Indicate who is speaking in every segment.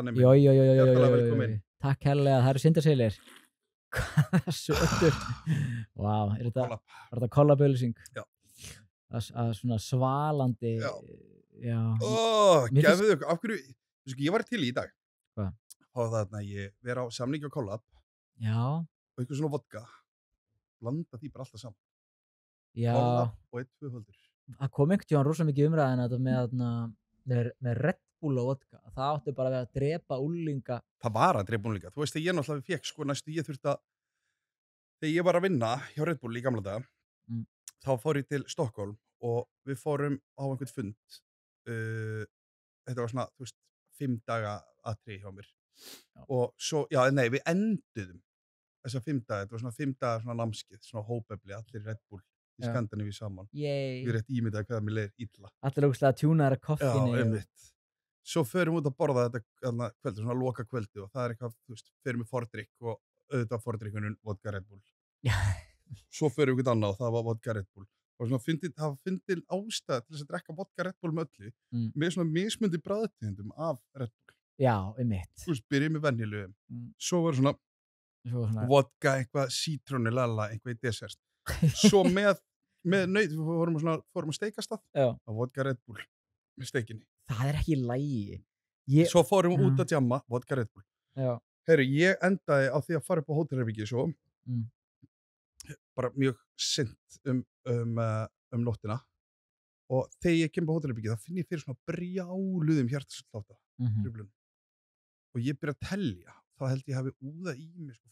Speaker 1: Danni
Speaker 2: Jó.
Speaker 1: Hjartalega velkomin.
Speaker 2: Takk hérlega, það eru syndarseilir. Sötur. Vá, er þetta kollabauðlýsing?
Speaker 1: Já.
Speaker 2: Að svona svalandi. Já.
Speaker 1: Gefðu ykkur, af hverju, ég var til í dag.
Speaker 2: Hvað?
Speaker 1: Og þarna ég vera á samningi á kollab.
Speaker 2: Já.
Speaker 1: Og eitthvað svona vodka. Blanda því bara alltaf saman.
Speaker 2: Já.
Speaker 1: Kollab og 1-2 höldur.
Speaker 2: Það kom einhvern tímann rosa mikið umræðin þetta með Red Bull og vodka. Það átti bara að drepa úlinga.
Speaker 1: Það var að drepa úlinga. Þú veist að ég náttúrulega fekk sko næstu ég þurfti að þegar ég var að vinna hjá Red Bull í gamla daga þá fór ég til Stockholm og við fórum á einhvern fund þetta var svona, þú veist, 5 daga aðtri hjá mér og svo, við enduðum þessa 5 daga, þetta var svona 5 daga svona námskeið, svona hópefli, allir Red Bull í Skandinavíu saman. Við rétt ímyndaði hvað mér leiðir illa.
Speaker 2: Allir ógeðslega tjúnaðar að koffíni.
Speaker 1: Já, einmitt. Svo förum við út að borða þetta kvöldi, svona loka kvöldi og það er eitthvað, þú veist, förum við fordrykk og auðvitað fordrykkunum vodka Red Bull. Svo förum við eitthvað annað og það var vodka Red Bull. Og svona það fyndin ástæða til þess að drekka vodka Red Bull með öllu með svona mismundi bragðtegundum af Red Bull. Já, einmitt. Þú veist, byrjum með venjulegum. Svo var svona vodka, eitthvað sítrónu, eitthvað í dessert. Svo með nöyt, við fórum að steikastað á vodka Red Bull með steikinni. Það er ekki í lagi. Svo fórum við út að djamma vodka Red Bull. Herru, ég endaði á því að fara upp á hótelherbergi svo bara mjög sent um nóttina og þegar ég kem á hótelherbergi þá finn ég fyrir svona brjáluðum hjartaslátta og ég byrja að telja þá held ég hafi úðað í mig sko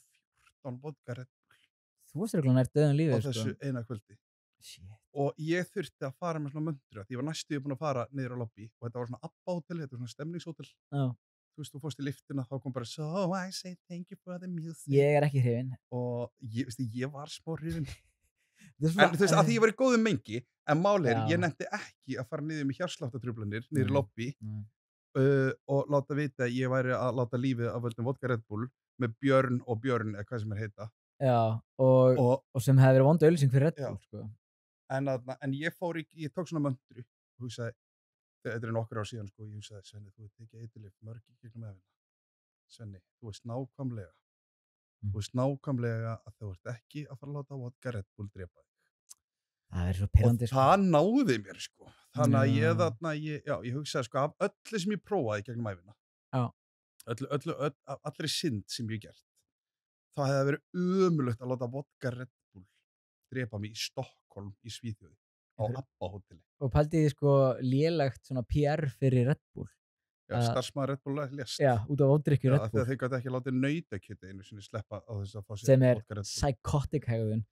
Speaker 1: 14 vodka Red Bull. Þú varst örugglega nær dauðum lífið á þessu eina kvöldi. Og ég þurfti að fara með svona möndru því ég var næstuði búin að fara niður á lobby og þetta var svona ABBA-hótel, þetta var svona stemningshótel. Þú veist, þú fórst í liftina þá kom bara so I say thank you for the music. Ég er ekki hrifinn. Og ég var smá hrifinn. En þú veist, að því ég var í góðum mengi en málið er, ég nefndi ekki að fara niður með hjartsláttartruflanir niður í lobby og láta vita að ég væri að láta lífið af völdum vodka Red Bull með Björn eða hvað sem heita. Já, og sem hefði verið vondu auglýsing fyrir Red Bull, sko. En ég tók svona möndru og hugsaði, þetta nokkur ár síðan, sko, ég hugsaði, Svenni, þú veit ekki eiturlyf mörg í gegnum efina. Svenni, þú veist nákvæmlega að þú ert ekki að fara að láta vodka Red Bull drepa þig. Það er svo pirrandi, sko. Og það náði mér, sko. Þannig að ég hugsaði, sko, af öllu sem ég prófaði í gegnum efina, allri synd sem ég gert, þá hefði það verið ömurlegt að láta vodka Red Bull drepa mig í Stockholm í Svíþjóði á ABBA-hóteli. Og pældi þið sko lélegt svona PR fyrir Red Bull. Já, starfsmaður Red Bull lést. Já, út af ódrykkju Red Bull. Já, þeir gæti ekki látið nautakjöti einu sinni sleppa á þess að fá sér vodka Red Bull. Sem er psychotic hegðun.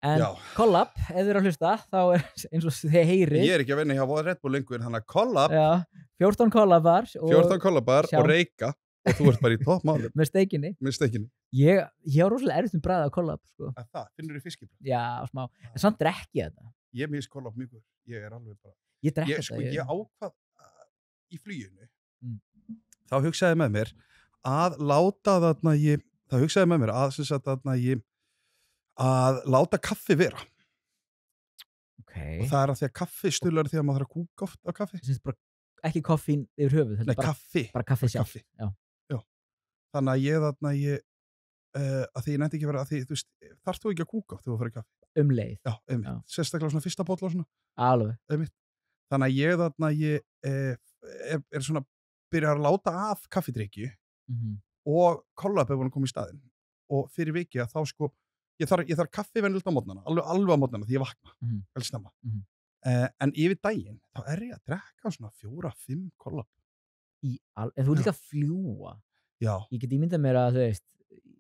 Speaker 1: En Collab, ef þið eru að hlusta, þá er eins og þið heyri. Ég er ekki að vinna hjá Red Bull lengur, þannig að Collab. Já, 14 Collabar og Reika. Og þú ert bara í toppmálum. Með steikinni. Ég á rosalega erfitt bragð af Collab, sko. Það finnur í fiskibræð? Já, smá. En samt drekki þetta. Ég mis Collab mjög góð. Ég er alveg bara... Ég drekki þetta. Sko, ég ákvað í fluginu. Þá hugsaði með mér að láta þarna ég... Það hugsaði með mér að láta kaffi vera. Og það er að því að kaffi stuðlar því að maður þarf að kúka oft á kaffi. Það er bara ekki koffín yfir höfuð. Nei, kaffi. Bara kaffi sjálf. Já. Þannig að ég að því ég nefndi ekki að vera að því, þú veist, þarft þú ekki að kúka þegar þú fyrir kaffi? Leið. Já, einmitt. Sérstaklega svona fyrsta bolla og svona. Alveg. Einmitt. Þannig að ég er svona byrjar að láta af kaffidrykju og Collab er búin að koma í staðinn. Og fyrir viki að þá sko, ég þarf kaffi venjulegt á mótnana, alveg á mótnana því ég vakna, vel snemma. En yfir daginn, þá er ég að drekka svona 4-5 Collab. En þú er líka að fljúa. Já. Ég get ímyndað mér að, þú veist,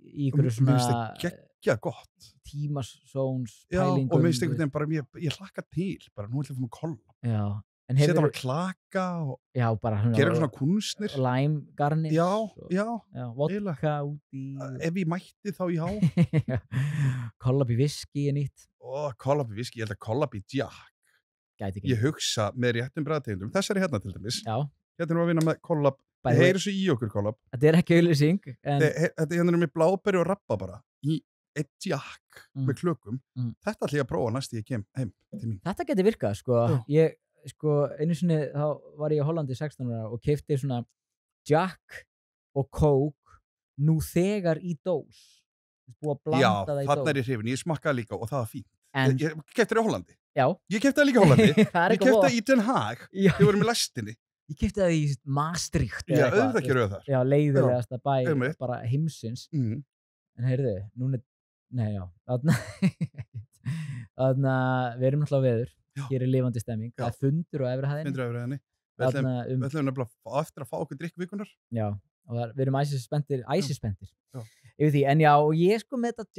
Speaker 1: í ykkur svona... Mér finnst það geggja gott. Tímasóns, pælingum. Já, og mér finnst einhvern veginn bara, ég hlakka til, bara nú ætlum ég að fá með Collab. Já. Seta bara klaka og... Já, bara... Gera svona kunstnir. Lime garnish. Já. Vodka út í... Ef ég mætti þá, já. Collab í viski er nýtt. Collab í viski, ég held að Collab í Jack. Gæti ekki. Ég hugsa með réttum bragðtegundum. Þessari hérna til dæmis. Já. Hérna að vinna með Collab. Þið heyrir svo í okkur Collab. Þetta er ekki auglýsing. Þetta hérna með bláberi og rabarbara í eitt Jack með klökum. Þetta ætla ég að prófa næst ég kem heim til mín. Þetta geti virkað, sko. Ég, sko, einu sinni þá var ég í Hollandi 16 ára og keypti svona Jack
Speaker 2: og kók nú þegar í dós. Búið að blanda það í dós.
Speaker 1: Já, þarna ég hrifin. Ég smakkaði líka og það var fínt. Ég keypti það í Hollandi.
Speaker 2: Já.
Speaker 1: Ég keypti það líka í Hollandi. Ég keypti það í Den Haag. Þið vorum í lestinni.
Speaker 2: Ég keypti það í Maastricht.
Speaker 1: Já, auðvitað ekki rauð þar.
Speaker 2: Já, leiðilegasta bæ bara heimsins. En heyrðu, núna, þarna, við erum náttúrulega á veður. Hér er lifandi stemming. Það er fundur á Efrihæðinni.
Speaker 1: Fundur á Efrihæðinni. Við ætlum nefnilega eftir að fá okkur drikk vikunar.
Speaker 2: Já, og við erum æsispendir. Yfir því, en já, og ég sko með þetta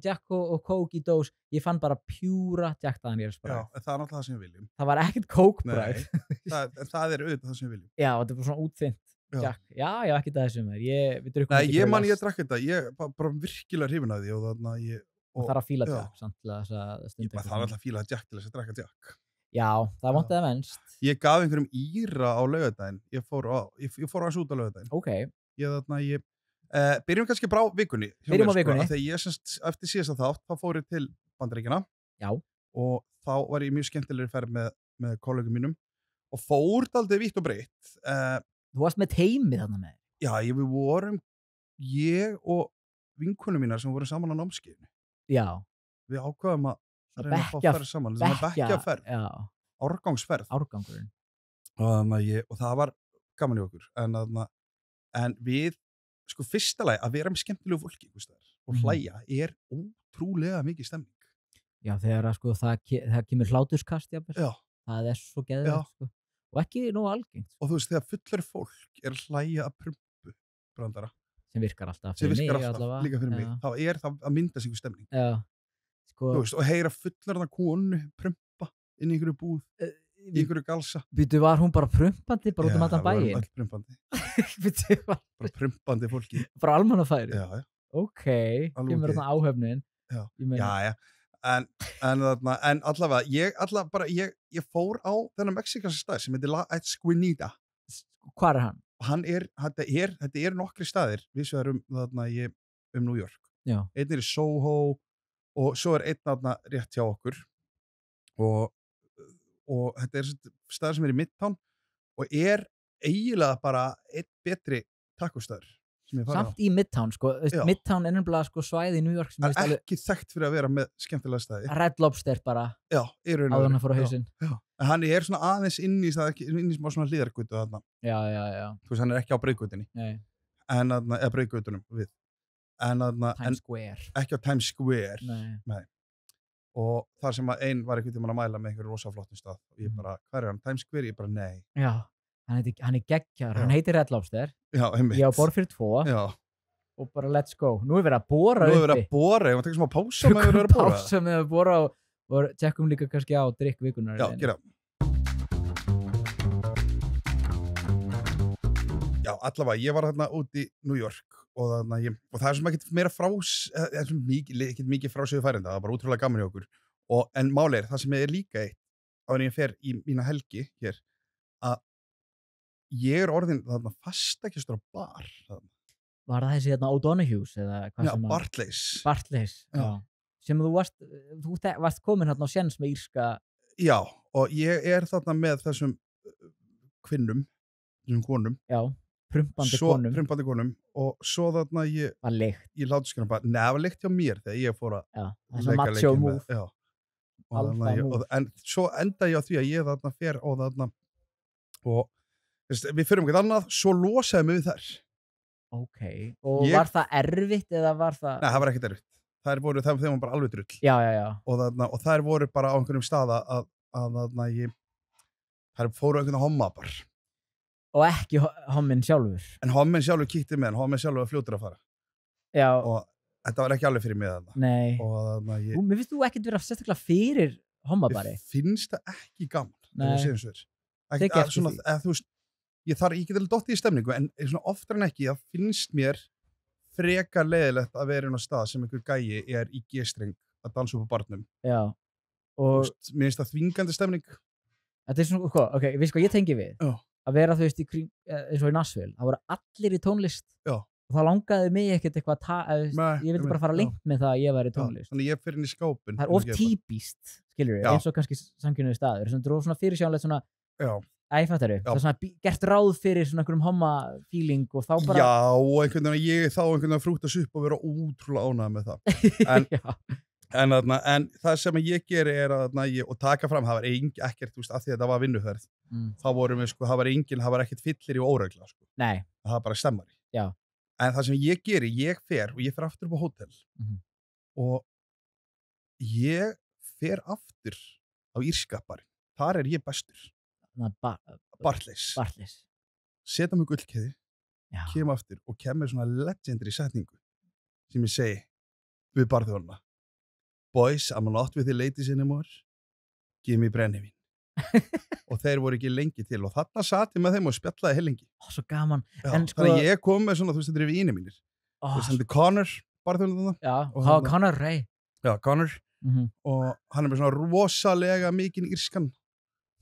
Speaker 2: Jack og Coke í dós, ég fann bara pjúra Jack Daniels bragð.
Speaker 1: Já, það er náttúrulega það sem við viljum.
Speaker 2: Það var ekkert Coke bragð.
Speaker 1: Nei, það er auðvitað það sem við viljum. Já,
Speaker 2: þetta er bara svona útþynnt Jack. Já, ekkert það sem er. Við drukkum
Speaker 1: ekki. Nei, ég drakk þetta, ég bara virkilega hrifin af því og þarna
Speaker 2: það þarf að fíla Jack, samt til þess að
Speaker 1: stunda. Það þarf alltaf að fíla Jack til þess að drakka Jack.
Speaker 2: Já, það vantaði að venst.
Speaker 1: Ég gaf einhverjum íra á laugardaginn. Ég fór aðeins út á laugardaginn.
Speaker 2: Ok.
Speaker 1: Byrjum kannski bara á vikunni.
Speaker 2: Byrjum á vikunni.
Speaker 1: Þegar ég eftir síðasta þátt, þá fór ég til Bandaríkjanna.
Speaker 2: Já.
Speaker 1: Og þá var ég mjög skemmtilegri ferð með kollegum mínum og fór daldið vítt og breytt.
Speaker 2: Þú varst með teimið þarna með?
Speaker 1: Já, við vorum, ég og vinkonum mínar sem voru saman á námskeiðinu.
Speaker 2: Já.
Speaker 1: Við ákvaðum að reyna að fá ferð saman. Bekkjaferð.
Speaker 2: Já.
Speaker 1: Árgangsferð.
Speaker 2: Árgangurinn.
Speaker 1: Og það var gaman í okkur. En við, sko fyrsta lagi að vera með skemmtilegu fólki og hlæja er ótrúlega mikið stemning. Já,
Speaker 2: þegar sko, það kemur hláturskast,
Speaker 1: já.
Speaker 2: Það er svo geðvegt, sko. Og ekki nógu algengt.
Speaker 1: Og þú veist, þegar fullur fólk er að hlæja að prumpu brandara.
Speaker 2: Sem virkar alltaf
Speaker 1: fyrir mig allavega. Líka fyrir mig. Þá er það að mynda sig stemning.
Speaker 2: Já. Sko,
Speaker 1: þú veist, og heyra fullarna konu prumpa inn í einhverju búð. Í einhverju galsa.
Speaker 2: Býtu, var hún bara prumpandi bara út allan bæinn?
Speaker 1: Já, það var prumpandi. Bara prumpandi fólki.
Speaker 2: Bara almannafæri?
Speaker 1: Já.
Speaker 2: Ok, kemur þarna áhöfnin.
Speaker 1: Já. En allavega, ég fór á þennan mexikanska stað sem heitir La Esquinita.
Speaker 2: Hvar er hann?
Speaker 1: Þetta er nokkri staðir, við sverum þarna New York.
Speaker 2: Já.
Speaker 1: Einn er í Soho og svo er einn þarna rétt hjá okkur og þetta er staður sem er í Midtown og er eiginlega bara einn betri takkostæður sem ég farið á.
Speaker 2: Samt í Midtown, sko. Midtown er nefnilega sko svæði í New York sem
Speaker 1: það er ekki þekkt fyrir að vera með skemmtilega staði.
Speaker 2: Red Lobster bara.
Speaker 1: Já,
Speaker 2: áður hann að fóra á hausinn.
Speaker 1: Já. En hann er svona aðeins inn í smá svona hlíðargötu þarna.
Speaker 2: Já.
Speaker 1: Þú veist, hann er ekki á Brauðgötunni.
Speaker 2: Nei.
Speaker 1: Eða Brauðgötunum við.
Speaker 2: Times Square.
Speaker 1: Ekki á Times Square.
Speaker 2: Nei.
Speaker 1: Og þar sem einn var einhvern tímann að mæla með einhverju rosa flottum stað og ég bara, hvað er hann? Times Square? Ég bara, nei.
Speaker 2: Já, hann er geggjar, hann heitir Red Lobster.
Speaker 1: Já, einmitt.
Speaker 2: Ég á borð fyrir 2.
Speaker 1: Já.
Speaker 2: Og bara let's go. Nú er verið að bora uppi.
Speaker 1: Ég var að taka smá pása með að vera að bora.
Speaker 2: Pása með að bora og tjekkum líka kannski á drikk vikunar.
Speaker 1: Já, gera. Já, allavega, ég var hérna út í New York og það er sem ekkert meira ekkert mikið frásögu færenda, það er bara útrúlega gaman í okkur. En máli er, það sem er líka eitt á en ég fer í mína helgi hér, að ég er orðin þarna fastakestur á bar.
Speaker 2: Var það þessi hérna O'Donoghue's eða hvað sem að... Bartleys, já. Sem þú varst komin hérna á séns með írska...
Speaker 1: Já, og ég er þarna með þessum kvinnum, þessum konum.
Speaker 2: Já. Prumpandi konum og svo þarna ég láti skræna bara, það var leikt hjá mér þegar ég fór að leika leikinn með
Speaker 1: en svo enda ég á því að ég þarna fer og þarna og við förum eitthvað annað, svo losaði mig við þær.
Speaker 2: Ok, og var það erfitt eða var það...
Speaker 1: Nei, það var ekkert erfitt. Þeir var bara alveg drull.
Speaker 2: Já.
Speaker 1: Og þær voru bara á einhverjum staða að þær fóru einhvern homma bara.
Speaker 2: Og ekki homminn sjálfur.
Speaker 1: En homminn sjálfur kíkti með, en homminn sjálfur var fljótur að fara.
Speaker 2: Já.
Speaker 1: Og þetta var ekki alveg fyrir mig þarna.
Speaker 2: Nei. Mér finnst þú ekkert vera sérstaklega fyrir hommabari.
Speaker 1: Mér finnst það ekki gaman.
Speaker 2: Nei.
Speaker 1: Þú veist, ég get alveg dottið í stemningu, en svona oftar en ekki, það finnst mér frekar leiðilegt að vera inn á stað sem einhver gæi er í G-streng að dansa upp á barnum.
Speaker 2: Já. Og...
Speaker 1: Mér finnst það þvingandi stemning.
Speaker 2: Þetta er svona, ok, við sko, ég tengi við.
Speaker 1: Já.
Speaker 2: Að vera, þú veist, eins og í Nashville, það voru allir í tónlist.
Speaker 1: Já.
Speaker 2: Og það langaði mig ekkert eitthvað ég vildi bara fara lengt með það að ég væri í tónlist.
Speaker 1: Þannig ég fer inn í skápinn.
Speaker 2: Það er of típist, skilur við, eins og kannski samkynniði staður, sem dróð svona fyrirsjánlegt svona
Speaker 1: Æfattaru, það er svona gert ráð fyrir svona einhverjum homma-feeling og þá bara...
Speaker 2: Já, og einhvern veginn ég þá einhvern veginn frúttast upp og vera ótrúlega ánægð með það. En það sem ég geri er að og taka fram, það var ekkert, þú veist, af því að þetta var vinnuferð, þá vorum við, sko, það var ekkert fyllir í óregla, sko.
Speaker 1: Nei.
Speaker 2: Það var bara stemmari.
Speaker 1: Já.
Speaker 2: En það sem ég geri, ég fer aftur upp á hótel og ég fer aftur á írskapari. Þar er ég bestur. Bartleys. Seta mig gullkeði, kem aftur og kemur svona legendary setningu sem ég segi við barþjóðana. Boys, I'm not with the ladies anymore. Give me brennivín. Og þeir voru ekki lengi til og þarna sat ég með þeim og spjallaði heilengi.
Speaker 1: Svo gaman.
Speaker 2: Þannig að ég kom með svona, þú veist, þetta er vínir mínir. Þú veist, þetta er Connor, barþjóðana.
Speaker 1: Já, Connor Ray.
Speaker 2: Já, Connor. Og hann er með svona rosalega mikinn írskan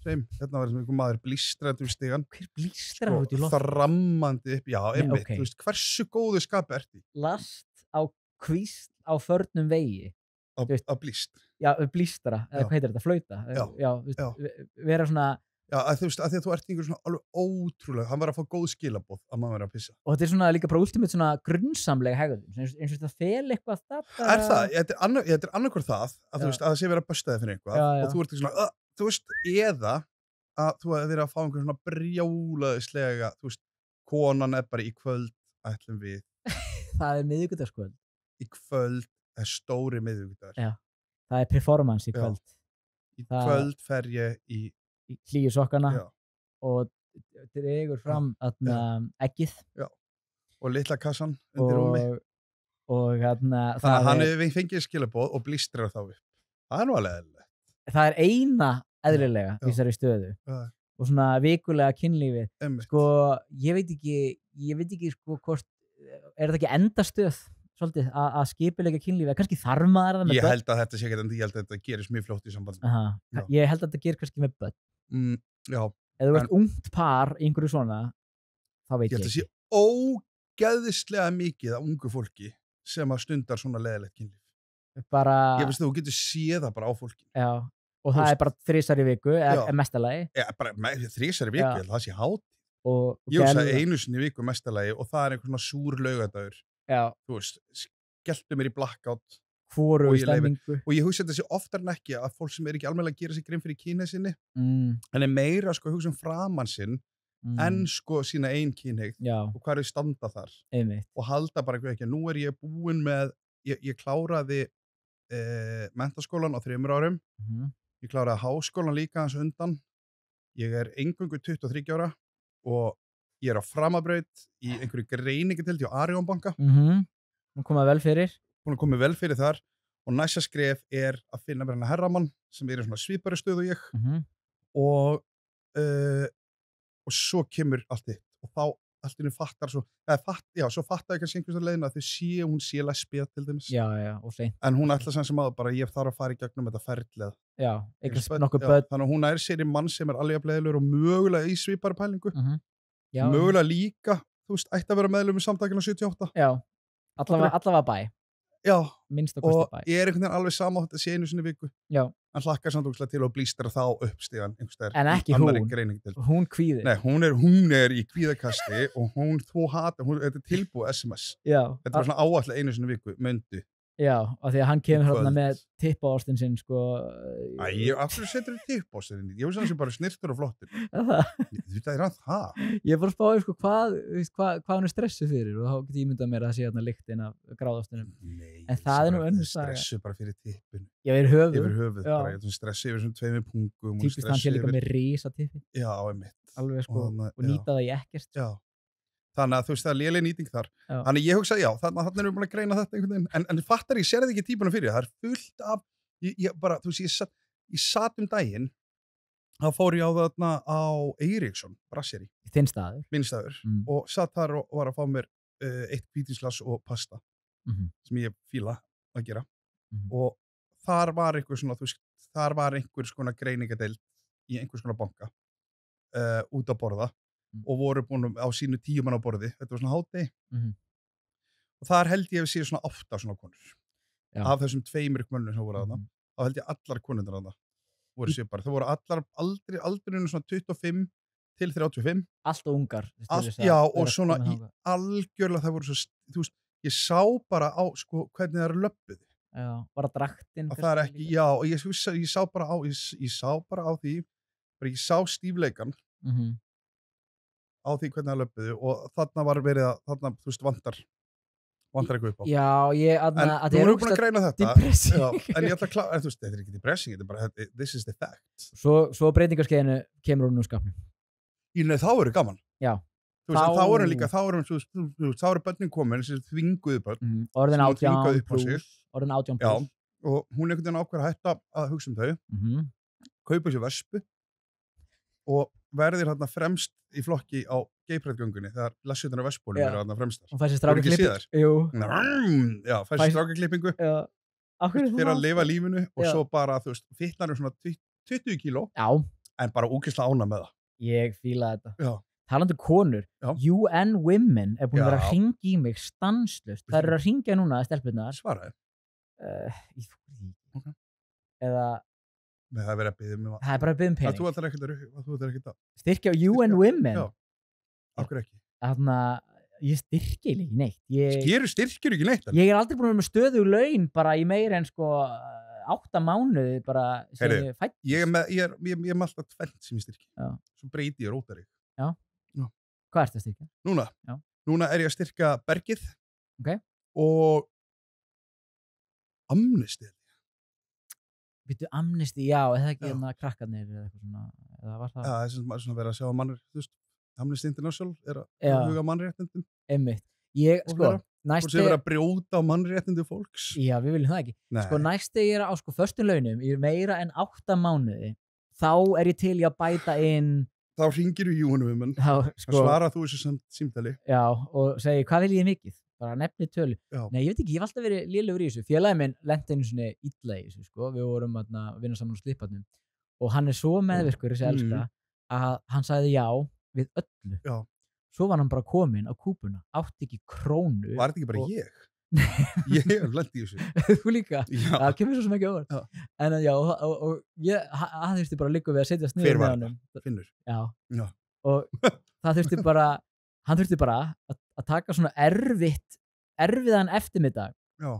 Speaker 2: hreim. Hérna var einhver maður blístrandi við stigann.
Speaker 1: Hver blístrandi út í loft?
Speaker 2: Þrammandi upp, já, einmitt. Þú veist, hversu góðu skapi ert í?
Speaker 1: Last á kvísl á förnum vegi.
Speaker 2: Að blístra.
Speaker 1: Já, blístra, eða hvað heitir þetta, flauta. Já, vera svona...
Speaker 2: Já, þú veist, að því að þú ert einhver svona alveg ótrúlega, hann var að fá góð skilaboð að maður verið að pissa.
Speaker 1: Og þetta er svona líka bara ultimate svona grunnsamlega hegðun, eins og þetta fel eitthvað þetta...
Speaker 2: Er það? Þetta er annarkvort það, að þú veist, að það sé verið að bustaði fyrir eitthvað og þú ert svona, þú veist, eða að þú hefur verið að fá einhver svona brjálaðislega, þú veist, konan er bara í kvöld, ætlum við.
Speaker 1: Það er miðvikudagskvöld.
Speaker 2: Í kvöld er stóri miðvikudagur.
Speaker 1: Já, það er performance í kvöld.
Speaker 2: Í kvöld fer ég í
Speaker 1: hlýju sokkana og dregur fram eggið
Speaker 2: og litla kassan undir rúmi
Speaker 1: og
Speaker 2: þannig að hann hefur fengið skilaboð og blístrar þá upp. Það er nú alveg eðlilegt.
Speaker 1: Það er eina eðlilega í þessari stöðu og svona vikulega kynlífi. Sko, ég veit ekki sko hvort, er þetta ekki endastöð svolítið að skipuleika kynlífi, kannski þarf maður það með börn.
Speaker 2: Ég held að þetta sé ekki en ég held að þetta gerist mjög fljótt í sambandi.
Speaker 1: Ég held að þetta gerir kannski með börn.
Speaker 2: Já.
Speaker 1: Ef þú ert ungt par í einhverju svona, þá veit ég.
Speaker 2: Ég held að sé ógeðislega mikið af ungu fólki sem að stundar svona leiðilegt kynlíf. Ég veist þú getur séð það bara á fólki.
Speaker 1: Já, og það er bara 3 í viku, er mestalagi.
Speaker 2: Já, bara 3 í viku, það sé hátt. Ég hugsaði 1 sinni í viku mestalagi og það er einhver svona súr laugadagur.
Speaker 1: Já.
Speaker 2: Þú veist, skelltu mér í blackout
Speaker 1: hvorugu stemmingu
Speaker 2: og ég hugsa þetta sé oftar en ekki að fólk sem er ekki almennilega að gera sig grein fyrir kynhneigð sinni en er meira sko hugsa framan sinn en sko sína eigin kynhneigð og hvað er standa þar og halda bara ekki, nú er ég búinn með ég kláraði menntaskólan á 3 árum ég kláraði háskólan líka hans undan ég er eingöngu 23 ára og ég er á framabraut í einhverju greiningateild hjá Arion banka
Speaker 1: Hún komið vel fyrir.
Speaker 2: Hún er komið vel fyrir þar og næsta skref er að finna mér hana herramann sem er í svona svipari stöðu ég og svo kemur allt þitt og þá allt innu fattar svo fattar ég kannski einhversu leiðina að hún sé lesbía til dæmis
Speaker 1: og seint.
Speaker 2: En hún ætla sem áður bara ég þarf að fara í gegnum þetta ferlið
Speaker 1: nokkuð börn.
Speaker 2: Þannig að hún er sér í mann sem er alveg jafnleiðilegur og mögulega í svipari pælingu mögulega líka þú veist, ætti að vera meðlum í samtakinu 78
Speaker 1: allavega bæ minnst að kosti bæ
Speaker 2: og ég er einhvern veginn alveg samátt að sé 1 sinni í viku hann hlakkar samt ógeðslega til að blístra þá upp stíðan
Speaker 1: en ekki hún kvíðir
Speaker 2: nei, hún er í kvíðakasti og þú hatar, þetta er tilbúið SMS þetta er svona áallega 1 sinni í viku myndu
Speaker 1: af því að hann kemur hérna með tippaostinn sinn sko
Speaker 2: af hverju setur þið tippaostinn ég veist að hann sé bara snirtur og flottur þetta er hann það
Speaker 1: ég er bara að spáði sko hvað hann er stressuð fyrir og þá getur ég myndað mér að sé hérna lyktin af gráðostinum en það er nú önnur saga
Speaker 2: stressuð bara fyrir tippinu
Speaker 1: yfir höfuð
Speaker 2: bara stressuð yfir svona 2 pungum
Speaker 1: típist hann sé líka með risa tippi alveg sko og nýta það í ekkert
Speaker 2: þannig að þú veist það er léleg nýting þar þannig ég hugsa þannig erum við búin að greina þetta einhvern veginn en fattar ég sér ekki típuna fyrir það er fullt af þú veist ég satt daginn þá fór ég á þarna á Eiríksson Brasseri
Speaker 1: þinn staður
Speaker 2: minn staður og satt þar og var að fá mér 1 hvítinsglas og pasta sem ég fíla að gera og þar var einhver svona þú veist þar var einhver svona greiningadeild í einhvers konar banka út að borða og voru búin á sínu 10 manna borði þetta var svona hádegi og þar held ég að við séu svona 8 svona konur af þessum 2 mönnum sem voru þarna þá held ég allar konundar þarna voru svipar, það voru allar aldrinum svona 25 til 35.
Speaker 1: Allt og ungar.
Speaker 2: Já, og svona algjörlega það voru svo, þú veist, ég sá bara á, sko, hvernig það eru löppuð.
Speaker 1: Já, bara draktinn.
Speaker 2: Það er ekki, já, og ég sá bara á, ég sá bara á því, ég sá stífleikan á því hvernig það löppuðu og þarna var verið að, þarna, þú veist, vantar eitthvað upp á.
Speaker 1: Já, en
Speaker 2: nú erum við búin að greina þetta.
Speaker 1: Depressing.
Speaker 2: En ég ætla að klára, þú veist, þetta er ekki depressing, þetta er bara, this is the fact.
Speaker 1: Svo breytingarskeiðinu kemur hún úr skapnum.
Speaker 2: Nei, þá eru gaman.
Speaker 1: Já.
Speaker 2: Þú veist, þá eru líka, þá eru börnin komin, þessi þvinguðu börn.
Speaker 1: Orðin 18 plus.
Speaker 2: Já, og hún einhvern veginn ákveður að hætta að hugsa þau, kaupa sér vespu og verðir hérna fremst í flokki á geiprætgöngunni þegar lassutnar af vespónum eru hérna fremstar.
Speaker 1: Hún fær sér strákaklippingu.
Speaker 2: Já, fær sér strákaklippingu fyrir að lifa lífinu og svo bara, þú veist, fitnar svona 20 kíló en bara úkislega ána með það.
Speaker 1: Ég fíla þetta.
Speaker 2: Já.
Speaker 1: Talandi konur, UN Women er búin að vera að hringja í mig stanslust. Það eru að hringja núna að stelpurnar.
Speaker 2: Svaraði?
Speaker 1: Ég þóri ekki. Eða...
Speaker 2: Nei, það er verið að biðja mig.
Speaker 1: Það er bara að biðja pening.
Speaker 2: Þú ætlar ekkert að...
Speaker 1: Styrkja UN Women?
Speaker 2: Já, akkur ekki.
Speaker 1: Þannig að ég styrkja ekki neitt.
Speaker 2: Styrkjur ekki neitt?
Speaker 1: Ég er aldrei búin að vera með stöðu laun bara í meira en sko 8 mánuði bara sem ég fætt.
Speaker 2: Ég er með alltaf tvent sem ég styrkja. Já. Svo breyti ég rótari.
Speaker 1: Já. Hvað ertu að styrkja?
Speaker 2: Núna? Já. Núna er ég að styrkja Bergið.
Speaker 1: Ok.
Speaker 2: Og Amnesty.
Speaker 1: Býttu Amnesty, já, eða ekki hérna krakkarnir eða eitthvað svona, eða var það?
Speaker 2: Já, það er svona verið að sjá mannrétt, þú veist, Amnesty International er að huga mannréttindum.
Speaker 1: Einmitt. Sko,
Speaker 2: næst þegar verið að brjóta á mannréttindu fólks.
Speaker 1: Já, við viljum það ekki. Nei. Sko, næst þegar ég er á sko föstum launum í meira en 8 mánuði, þá er ég til í að bæta inn.
Speaker 2: Þá hringir þú UN Women, sko, svara þú þessu símtali.
Speaker 1: Já, og segi, hvað vil ég mikið? Bara nefni tölu. Já. Nei, ég veit ekki, ég hef alltaf verið lélegur í þessu. Félagi minn lenti einu svona illa í þessu, sko. Við vorum að vinna saman á Slipparnum. Og hann er svo meðvirkur, þessi elska, að hann sagði já við öllu. Já. Svo var hann bara kominn á kúpuna, átti ekki krónu.
Speaker 2: Var þetta ekki bara ég? Ég hef lent í þessu.
Speaker 1: Þú líka? Já. Það kemur svo sem ekki óvart. Já. En já, og hann þurfti bara líka við að setjast niður með honum.
Speaker 2: Finnur?
Speaker 1: Já. Já. Og það þurfti bara, hann þurfti bara að taka svona erfiðan eftirmiddag. Já.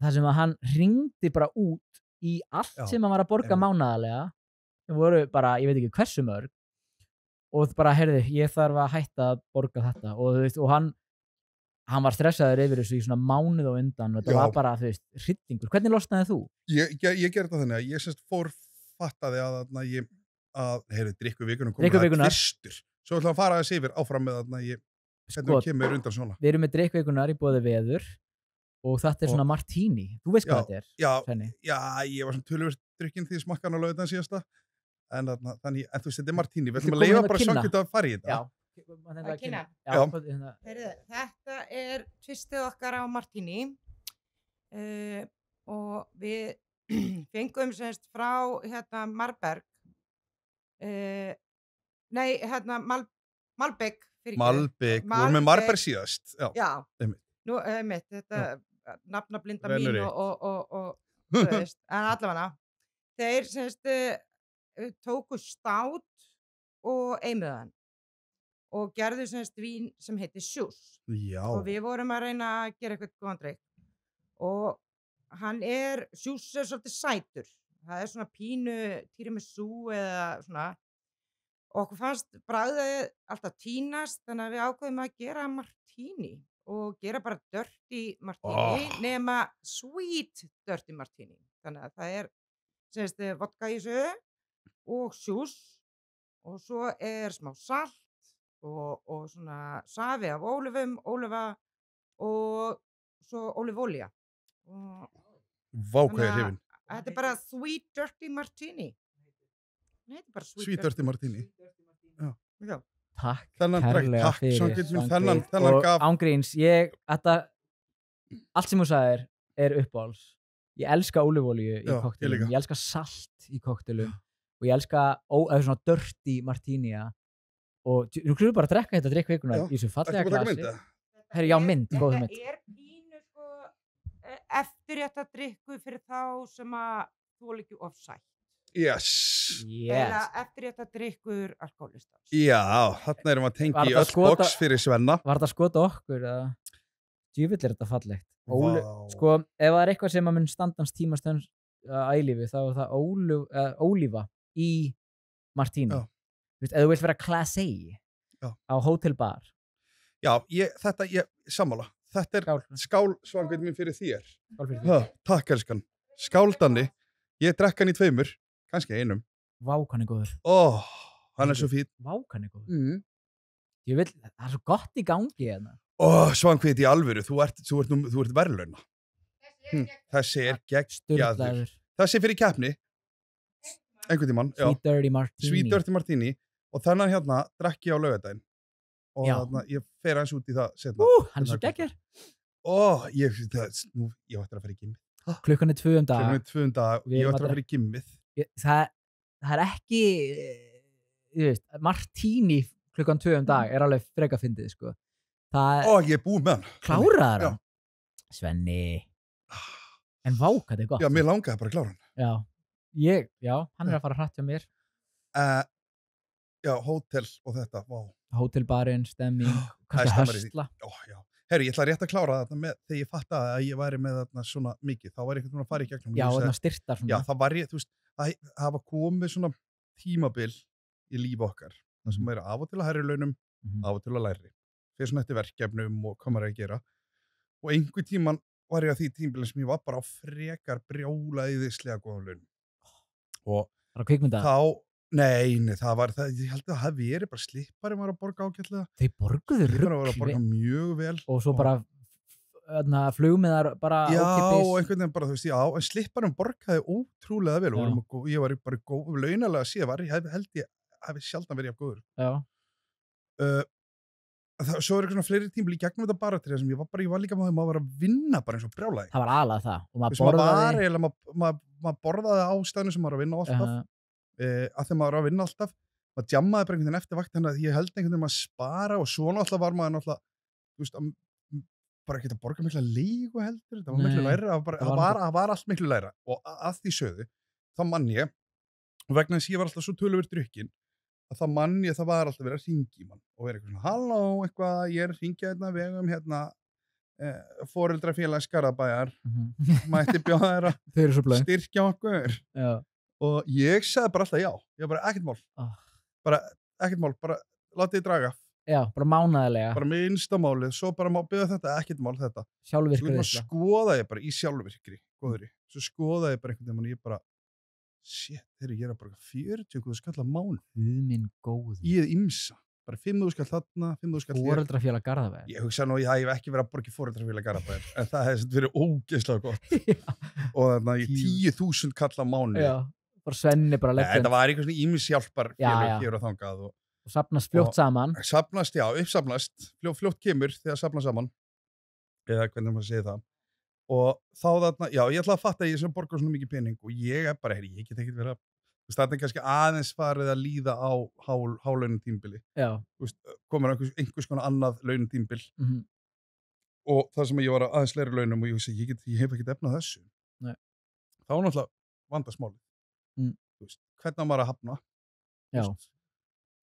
Speaker 1: Það sem að hann hringdi bara út í allt sem hann var að borga mánaðarlega. Það voru bara, ég veit ekki hversu mörg. Og bara, heyrðu, ég þarf að hætta að borga þetta. Og þú veist, og hann var stressaður yfir þessu í svona mánuð og undan. Og þetta var bara, þú veist, hryllingur. Hvernig losnaði þú?
Speaker 2: Ég gerði þetta þannig að ég semst fattaði að heyrðu, drikkuvikunum komið fyrstur. Svo ætla að fara þess yfir áfram með að hvernig við kemur undan svona. Við
Speaker 1: erum með drikkvikunar í boði veður og þetta er svona martini. Þú veist hvað þetta er?
Speaker 2: Já, ég var svona tölvöld drikkin því smakkan á laugardag síðasta. En þannig, þú veist, þetta er martini. Við ætlum að leifa bara sjokkut að fara í þetta.
Speaker 3: Já. Að kynna. Þetta er tvistið okkar á martini og við fengum semst frá Marberg Malbek.
Speaker 2: Malbek, við vorum með Marberg síðast.
Speaker 3: Já, nú, þetta nafnablinda mín og þú veist, en allavega þeir semst tóku stát og eimuðan og gerðu semst vín sem heitir Sjús. Já. Og við vorum að reyna að gera eitthvað góðan drykk og Sjús er svolítið sætur. Það er svona pínu tiramisu eða svona. Og okkur fannst bragðið alltaf tínast, þannig að við ákveðum að gera martini og gera bara dirty martini nema sweet dirty martini. Þannig að það er semst vodka í þessu og sjús og svo er smá salt og svona safi af ólífum, ólífa og svo ólífólía.
Speaker 2: Vá, hvað er hrifin?
Speaker 3: Þetta er bara sweet dirty martini. Nei, þetta er bara
Speaker 2: sweet dirty martini.
Speaker 3: Já.
Speaker 1: Takk
Speaker 2: kærlega fyrir
Speaker 1: og ángríns, allt sem þú sagðir er uppáhalds. Ég elska ólífólíu í kokteilum, ég elska salt í kokteilum og ég elska svona dirty martinia og þú klúður bara að drekka þetta drikkvikunar í þessu fallega glasi. Herri, já, mynd, góð mynd.
Speaker 3: Þetta er pínu sko eftir þetta drikku fyrir þá sem að þú er ekki of sætt.
Speaker 2: Yes.
Speaker 3: Eða eftir þetta drikkur alkoholistans.
Speaker 2: Já, þarna erum við að tengja í öll box fyrir Svenna.
Speaker 4: Var þetta skota okkur? Djúvill þetta fallegt. Sko, ef það eitthvað sem að mun standans tímastönd að eilífi, þá það ólífa í Martini. Ef þú vilt vera class A á hótelbar.
Speaker 2: Já, sammála. Þetta skál Svanhvít mín fyrir þér. Skál fyrir þér. Takk, elskan. Skál, Danni. Ég drekk hann í 2, kannski 1.
Speaker 4: Vá, hann góður.
Speaker 2: Hann svo fín.
Speaker 4: Vá, hann góður. Það svo gott í gangi hérna.
Speaker 2: Svanhvít í alvöru, þú ert verðlauna. Þessi geggjaður. Þessi fyrir keppni. Einhvern tímann. Sweet Dirty Martini. Og þannig hérna drakk ég á laugardaginn. Og þannig ég fer hans út í það setna.
Speaker 4: Hann svo geggjör.
Speaker 2: Ég ætti að fara í gimmið.
Speaker 4: Klukkan 2 dag.
Speaker 2: Klukkan 2 dag. Ég ætti að fara í gimmið.
Speaker 4: Það ekki, Martini klukkan 2 dag alveg freka fyndið, sko.
Speaker 2: Ég er búinn með hann.
Speaker 4: Kláraðar hann? Svenni. En vá, hvað þetta gott.
Speaker 2: Já, mér langaði bara að klára hann.
Speaker 4: Hann að fara hratt hjá mér.
Speaker 2: Hótel og þetta, vá.
Speaker 4: Hótelbarinn, stemming, kannski höstla.
Speaker 2: Herri, ég ætla rétt að klára þetta með, þegar ég fattaði að ég væri með þarna svona mikið, þá var ég eitthvað að fara í gegnum.
Speaker 4: Já, þarna styrtar svona.
Speaker 2: Já, það var ég, það var komið svona tímabil í lífi okkar, það sem er af og til að hærri launum, af og til að læri. Fyrir svona eftir verkefnum og hvað maður er að gera. Og einhver tíman var ég á því tímabilin sem ég var bara á frekar brjálæðislega góðum launum. Og Nei, það var það, ég held að það hefði verið bara Slipparinn var að borga ágætlega.
Speaker 4: Þeir borguðu
Speaker 2: Slipparinn var að borga mjög vel.
Speaker 4: Og svo bara, flugmiðar bara
Speaker 2: ókeypis.
Speaker 4: Já,
Speaker 2: og einhvern veginn bara, en Slipparinn borgaði ótrúlega vel. Og ég var bara góð, launalega að sé, held ég hafi sjaldan verið af góður.
Speaker 4: Já.
Speaker 2: Svo er eitthvað svona fleiri tímbil í gegnum þetta baratrið sem ég var líka með maður var að vinna bara eins og brjálæði.
Speaker 4: Það var alveg það. Og
Speaker 2: maður borðaði á staðinu sem maður var að vinna alltaf. Að þegar maður var að vinna alltaf maður djammaði bara einhvern veginn eftir vakt þannig að ég held einhvern veginn að spara og svona alltaf var maður náttúrulega bara ekki að borga mikla leigu heldur það var miklu læra, það var allt miklu læra og að því sögðu, þá mann ég og vegna þess að ég var alltaf svo töluvert drukkin að það mann ég, það var alltaf verið að ringi mann og verið eitthvað svona, halló, eitthvað, ég er að ringja hérna vegum foreldrafélag Skarðabæjar mætti bjóða þér að styrkja okkur.
Speaker 4: Já.
Speaker 2: Og ég sagði bara alltaf já. Ég var bara ekkert mál. Bara látið þið draga.
Speaker 4: Já, bara mánaðarlega.
Speaker 2: Bara með instamálið. Svo bara má byggja þetta, ekkert mál þetta.
Speaker 4: Sjálfvirkri.
Speaker 2: Svo skoðaði ég bara í sjálfvirkri. Góðri. Svo skoðaði ég bara einhvern veginn og ég bara shit, ég er að borga 40 skall á mánuð.
Speaker 4: Minn góður.
Speaker 2: Ég er ymsa. Bara 5.000 skall þarna, 5.000 skall hér.
Speaker 4: Foreldrafélag Garðabæjar.
Speaker 2: Ég hugsa nú, ég hef ekki verið að borga í foreldrafélag Garðabæjar. En það hefði verið ógeðslega gott. Og þarna ég 10.000 kall á mánuð.
Speaker 4: Já. Bara Svenni bara leggjum.
Speaker 2: Þetta var eitthvað svona ímishjálpar hér og þangað.
Speaker 4: Og safnast fljótt saman.
Speaker 2: Safnast, uppsafnast. Fljótt kemur þegar safnast saman. Eða hvernig maður segir það. Og þá þarna, ég ætla að fatta að ég sem borgar svona mikið pening og ég er bara, ég get ekkert verið að það er kannski aðeins farið að líða á hálaunatímbili. Já. Komur einhvers konar annað launatímbil. Og það sem ég var aðeins læri launum og ég hef ekkert efnað þessu.
Speaker 4: Nei.
Speaker 2: Þá náttúrulega vandasmálið. Hvernig maður að hafna.
Speaker 4: Já.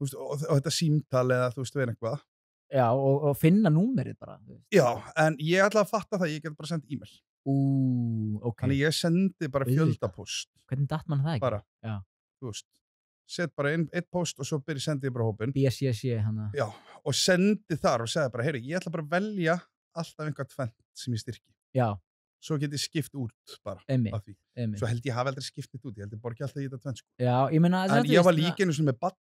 Speaker 2: Og þetta símtal eða verið eitthvað.
Speaker 4: Já, og finna númerið bara.
Speaker 2: Já, en ég ætla að fatta það, ég get bara sendt e-mail.
Speaker 4: Ok.
Speaker 2: Þannig ég sendi bara fjöldapost.
Speaker 4: Hvernig datt mann það ekki?
Speaker 2: Bara, set bara einn post og svo sendi ég bara hópin.
Speaker 4: BSC hana.
Speaker 2: Já, og sendi þar og segði bara, heyri, ég ætla bara að velja alltaf einhvað tvennt sem ég styrki.
Speaker 4: Já.
Speaker 2: Svo get ég skipt út bara af því. Svo held ég hafi aldrei skipt út, ég held ég borgi alltaf í þetta tvennt.
Speaker 4: Já, ég meina...
Speaker 2: En ég var líka einu svona með barn.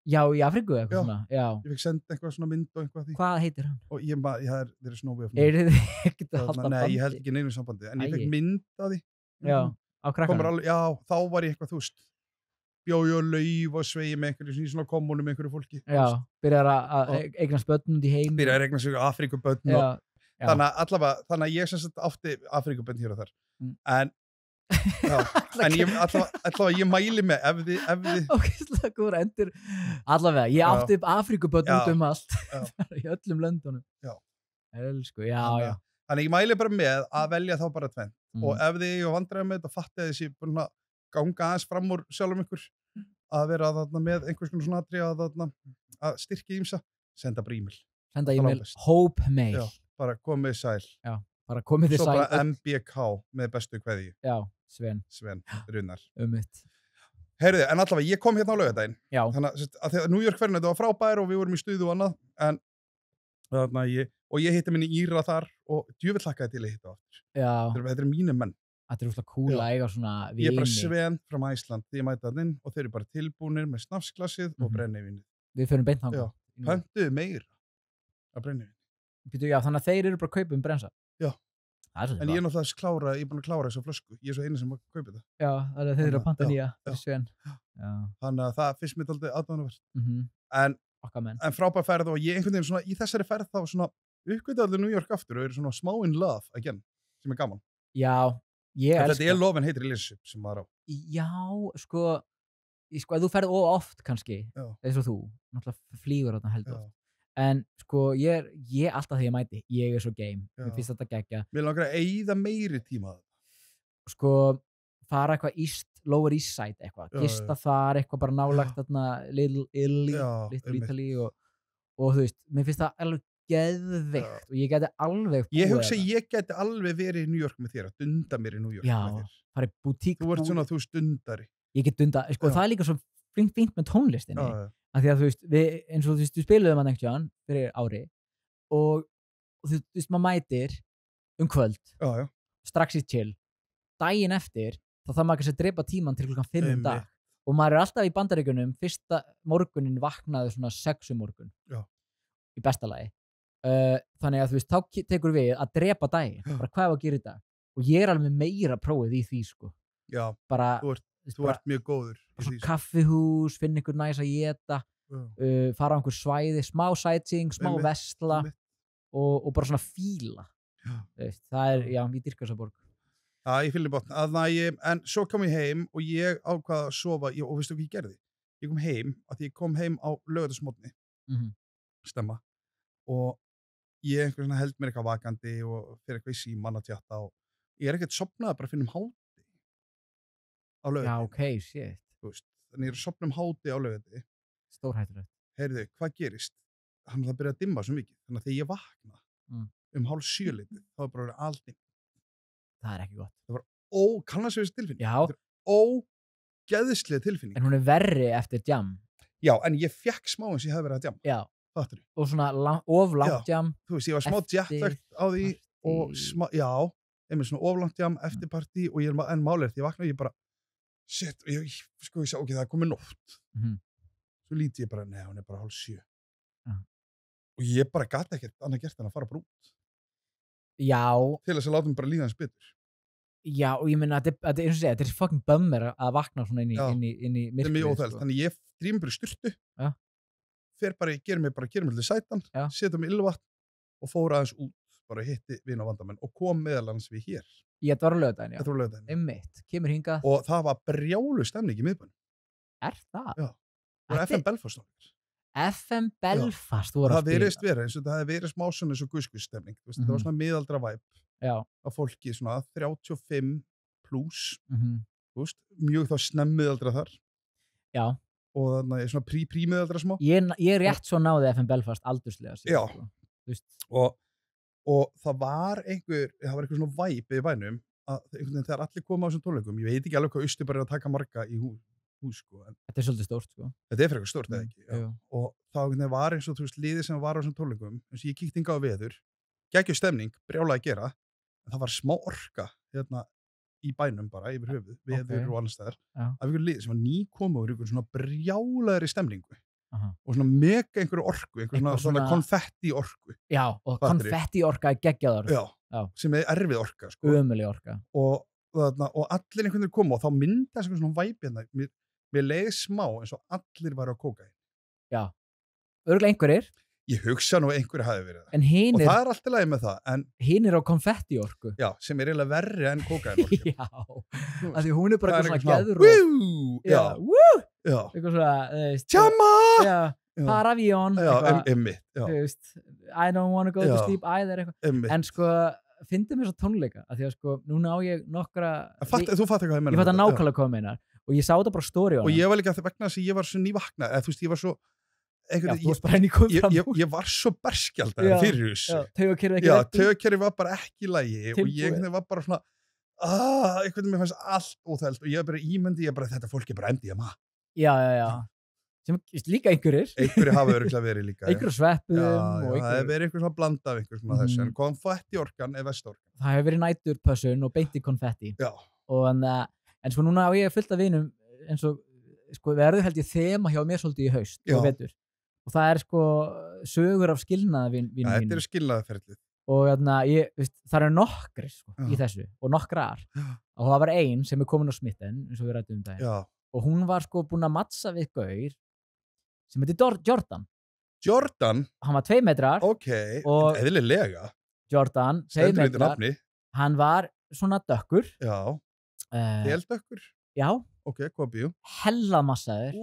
Speaker 4: Já, í Afríku eitthvað svona. Já.
Speaker 2: Ég fikk senda eitthvað svona mynd og eitthvað því.
Speaker 4: Hvað heitir hann?
Speaker 2: Og þeir eru snófið af
Speaker 4: mér. Eru þið ekkert að halda bandi?
Speaker 2: Nei, ég held ekki neinu sambandi, en ég fikk mynd af því.
Speaker 4: Já, á krakkana.
Speaker 2: Já, þá var ég eitthvað, bjóði og lauf og svegi með einhverju svona kommunum með einhverju fólki.
Speaker 4: Já, byrjar að eignast börn út í heim.
Speaker 2: Byrjar að eignast Afríkubörn og þannig að ég sem sagt átti Afríkubörn hér og þar. En ég mæli með ef þið
Speaker 4: Ógeðslega góður endur. Allavega, ég átti upp Afríkubörn út allt í öllum löndunum.
Speaker 2: Já.
Speaker 4: Elsku, já.
Speaker 2: Þannig ég mæli bara með að velja þá bara tvennt og ef þið vandræði með þetta fattið þessi ganga aðeins fram úr sjálfum ykkur að vera þarna með einhvers konar svona atriði að styrkja ímsa, senda bara e-mail.
Speaker 4: Senda e-mail, hope mail.
Speaker 2: Já, bara komið sæl.
Speaker 4: Já, bara komið sæl.
Speaker 2: Svo bara MBK með bestu kveðju.
Speaker 4: Já, Sven
Speaker 2: Runnar.
Speaker 4: Heyrðu,
Speaker 2: en allavega, ég kom hérna á laugardaginn.
Speaker 4: Já.
Speaker 2: Þannig að New York ferðin, þetta var frábær og við vorum í stuði og annað, en þarna ég hitti minni Íra þar og djöfull hlakkaði til að hitta aftur.
Speaker 4: Já.
Speaker 2: Þetta eru mínir menn.
Speaker 4: Þetta er úrslega cool að eiga svona vini.
Speaker 2: Ég er bara Sven frá Æsland, ég mæti það inn og þeir eru bara tilbúnir með snafsglassið og brennivíni.
Speaker 4: Við förum beint þangað.
Speaker 2: Já, pöntuðu meira að brennivíni.
Speaker 4: Já, þannig að þeir eru bara að kaupa brensa.
Speaker 2: Já. En ég er náttúrulega ég er búin að klára þessa flösku. Ég er svo eini sem að kaupa þetta.
Speaker 4: Já, það er þeir eru að panta nýja fyrir Sven.
Speaker 2: Þannig að það fyrst mér aldrei aðdáðanverð. En frábær ferð og ég einhvern veginn svona í þessari ferð þá svona uppgötu allir New York aftur og eru svona smá in love again, sem er gaman.
Speaker 4: Já, ég elska.
Speaker 2: Þetta er Love and Hate Relationship sem maður á.
Speaker 4: Já, sko, ef þú ferð oft kannski, eins og þú, náttúrulega flýgur þarna heldur oft. En sko, ég alltaf þegar ég mæti, ég er svo game, mér finnst þetta geggja.
Speaker 2: Mér langar að eyða meiri tíma að það.
Speaker 4: Sko, fara eitthvað Lower East Side eitthvað, gista þar eitthvað bara nálagt þarna Little Italy og þú veist, mér finnst það alveg geðveikt og ég geti alveg búið.
Speaker 2: Ég hugsa ég geti alveg verið í New York með þér, að dunda mér í New York með þér.
Speaker 4: Já, farið bútík.
Speaker 2: Þú ert svona, þú stundari.
Speaker 4: Ég get dunda, sko það er líka svo fínt með tónlistinni. Af því að þú veist, eins og þú veist, við spiluðum að einhvern fyrir ári og þú veist, maður mætir kvöld, strax í chill, daginn eftir, þá þarf maður ekki að drepa tíman til klukkan 5 dag og maður er alltaf í Bandaríkjunum, fyrsta morgunin vaknaði svona 6 morgun í besta lagi. Þannig að þú veist, þá tekur við að drepa daginn, bara hvað er að gera í dag og ég er alveg með meira prófið í því sko.
Speaker 2: Já,
Speaker 4: bara,
Speaker 2: þú ert mjög góður
Speaker 4: svo kaffihús, finna ykkur næs að éta fara á einhver svæði, smá sightseeing, smá vesla og bara svona fíla það er, já, ég dyrka þessa borg.
Speaker 2: Já, ég fylgir botn en svo kom ég heim og ég ákvað að sofa og veistu hvað ég gerði? Ég kom heim, að ég kom heim á laugardagsmorgni stemma og ég einhvern svona held mér eitthvað vakandi og fyrir eitthvað í síman að tjatta og ég er ekkert sofnað bara að finna háti á laugardegi.
Speaker 4: Já, ok, shit.
Speaker 2: Þú veist, þannig ég er að sofna háti á laugardegi.
Speaker 4: Stórhættulegt.
Speaker 2: Heyrðu, hvað gerist? Hann það byrjaði að dimma svo mikið, þannig að þegar ég vakna 6:30 þá er bara allt dimmt.
Speaker 4: Það er ekki gott.
Speaker 2: Það var kannast við þessi tilfinning.
Speaker 4: Já.
Speaker 2: Þetta er ógeðislega tilfinning.
Speaker 4: En hún er verri eftir djam.
Speaker 2: Já, en ég fekk smá eins og ég hef verið að djam.
Speaker 4: Já.
Speaker 2: Fattur.
Speaker 4: Og svona oflangt djam.
Speaker 2: Þú veist, ég var smá jetlagt á því og einmitt svona oflangt djam eftir partí og ég er málið því ég vakna og ég bara shit, ég sá ekki það er komið nótt. Svo líti ég bara, nei, hún er bara 6:30. Og ég bara gat ekkert annað gert en að fara bara út.
Speaker 4: Já.
Speaker 2: Til þess að láta mig bara líða hans betur.
Speaker 4: Já, og ég meina, þetta er eins og segja, þetta er fucking bummer að vakna svona inn í myrkrið.
Speaker 2: Það er mjög óþægilegt, þannig ég drýmur bara í sturtu, fer bara, gerir mig til sætan, setja mig ylvatn og fór aðeins út, bara hitti vin og vandamenn og kom meðalans við hér.
Speaker 4: Þetta var á laugardaginn, já.
Speaker 2: Þetta var á laugardaginn.
Speaker 4: Einmitt, kemur hingað.
Speaker 2: Og það var brjálu stemning í miðbænum.
Speaker 4: Er það?
Speaker 2: Já. Það var FM Belfast.
Speaker 4: FM Belfast, þú
Speaker 2: voru að spila. Það verðist verið, eins og það hefði verið smá svona eins og guðskuðsstemning. Það var svona miðaldra væp.
Speaker 4: Já.
Speaker 2: Af fólki svona 35 plus. Þú veist, mjög þá snemmmiðaldra þar.
Speaker 4: Já.
Speaker 2: Og þannig svona prímiðaldra smá.
Speaker 4: Ég rétt svo náði FM Belfast aldurslega.
Speaker 2: Já. Þú veist. Og það var einhver svona væp í bænum að þegar allir koma á þessum tónleikum, ég veit ekki alveg hvað Austur bara er að taka marga í hús sko.
Speaker 4: Þetta er svolítið stórt sko.
Speaker 2: Þetta er frekar stórt, eða ekki. Já. Og það var eins og þú veist liðið sem var á þessum tónleikum, eins og ég kíkti hingað á veður, geggjur stemning, brjála að gera, en það var smá orka hérna í bænum bara yfir höfuð, veður og annars staðar, af einhverju liðið sem var nýkomið úr einhverju svona brjálaðri stemningu. Og svona mega einhverju orku, einhverju svona konfetti orku.
Speaker 4: Já, og konfetti orka er geggjaðar.
Speaker 2: Já, sem er erfið orka, sko.
Speaker 4: Ömulig orka.
Speaker 2: Og allir einhvern veginn koma og þá myndast svona væpi hérna. Mér leiði smá eins og allir var á kókaín.
Speaker 4: Já, örugglega einhverjir.
Speaker 2: Ég hugsa nú að einhverju hafi verið það.
Speaker 4: En hinir.
Speaker 2: Og það er alltaf lagi með það. En
Speaker 4: hinir á konfetti orku.
Speaker 2: Já, sem er eiginlega verri en kókaín orku.
Speaker 4: Já, af því hún er bara eitthvað svona geðróf.
Speaker 2: Já,
Speaker 4: já. Eitthvað svona,
Speaker 2: Tjama!
Speaker 4: Já, Paravíón.
Speaker 2: Já, einmitt.
Speaker 4: Þú veist, I don't wanna go to sleep either. En sko, fyndi mér svo tónleika af því að sko, núna á ég nokkra
Speaker 2: Þú fattar hvað ég meina.
Speaker 4: Ég fattar nákvæmlega hvað ég meina og ég sá þetta bara story á hana.
Speaker 2: Og ég var líka vegna þess að ég var svo nývaknað, eða þú veist, ég var svo ég var svo berskjaldaður fyrir þess. Taugakerfið var bara ekki í lagi og ég var bara svona einhvern veginn mér fannst allt óþægilegt og ég var bara ímyndi, þetta fólk bara MDMA.
Speaker 4: Já. Sem líka einhverjir
Speaker 2: hafa örugglega verið líka
Speaker 4: einhverjum sveppum
Speaker 2: og það hefur verið einhver svona blanda af einhver svona þessu en konfettiorkan er vestorkan
Speaker 4: það hefur verið næturpössun og beinti konfetti og en sko núna á ég fullt af vinum eins og sko verður held ég þema hjá mér svolítið í haust og vetur og það er sko sögur af skilnaðarvinum mínum
Speaker 2: þetta eru skilnaðarferðlið
Speaker 4: og það eru nokkri sko, í þessu og nokkrar og það var ein sem er komin á smitten eins og við rættum daginn og hún var sko búin að mattsa við gaur sem heitir Jordan. Hann var 2 metrar.
Speaker 2: Ok, eðlilega.
Speaker 4: Jordan, 2 metrar. Hann var svona dökkur.
Speaker 2: Já. Heldökkur?
Speaker 4: Já.
Speaker 2: Ok, hvað býðu?
Speaker 4: Hellamassaður.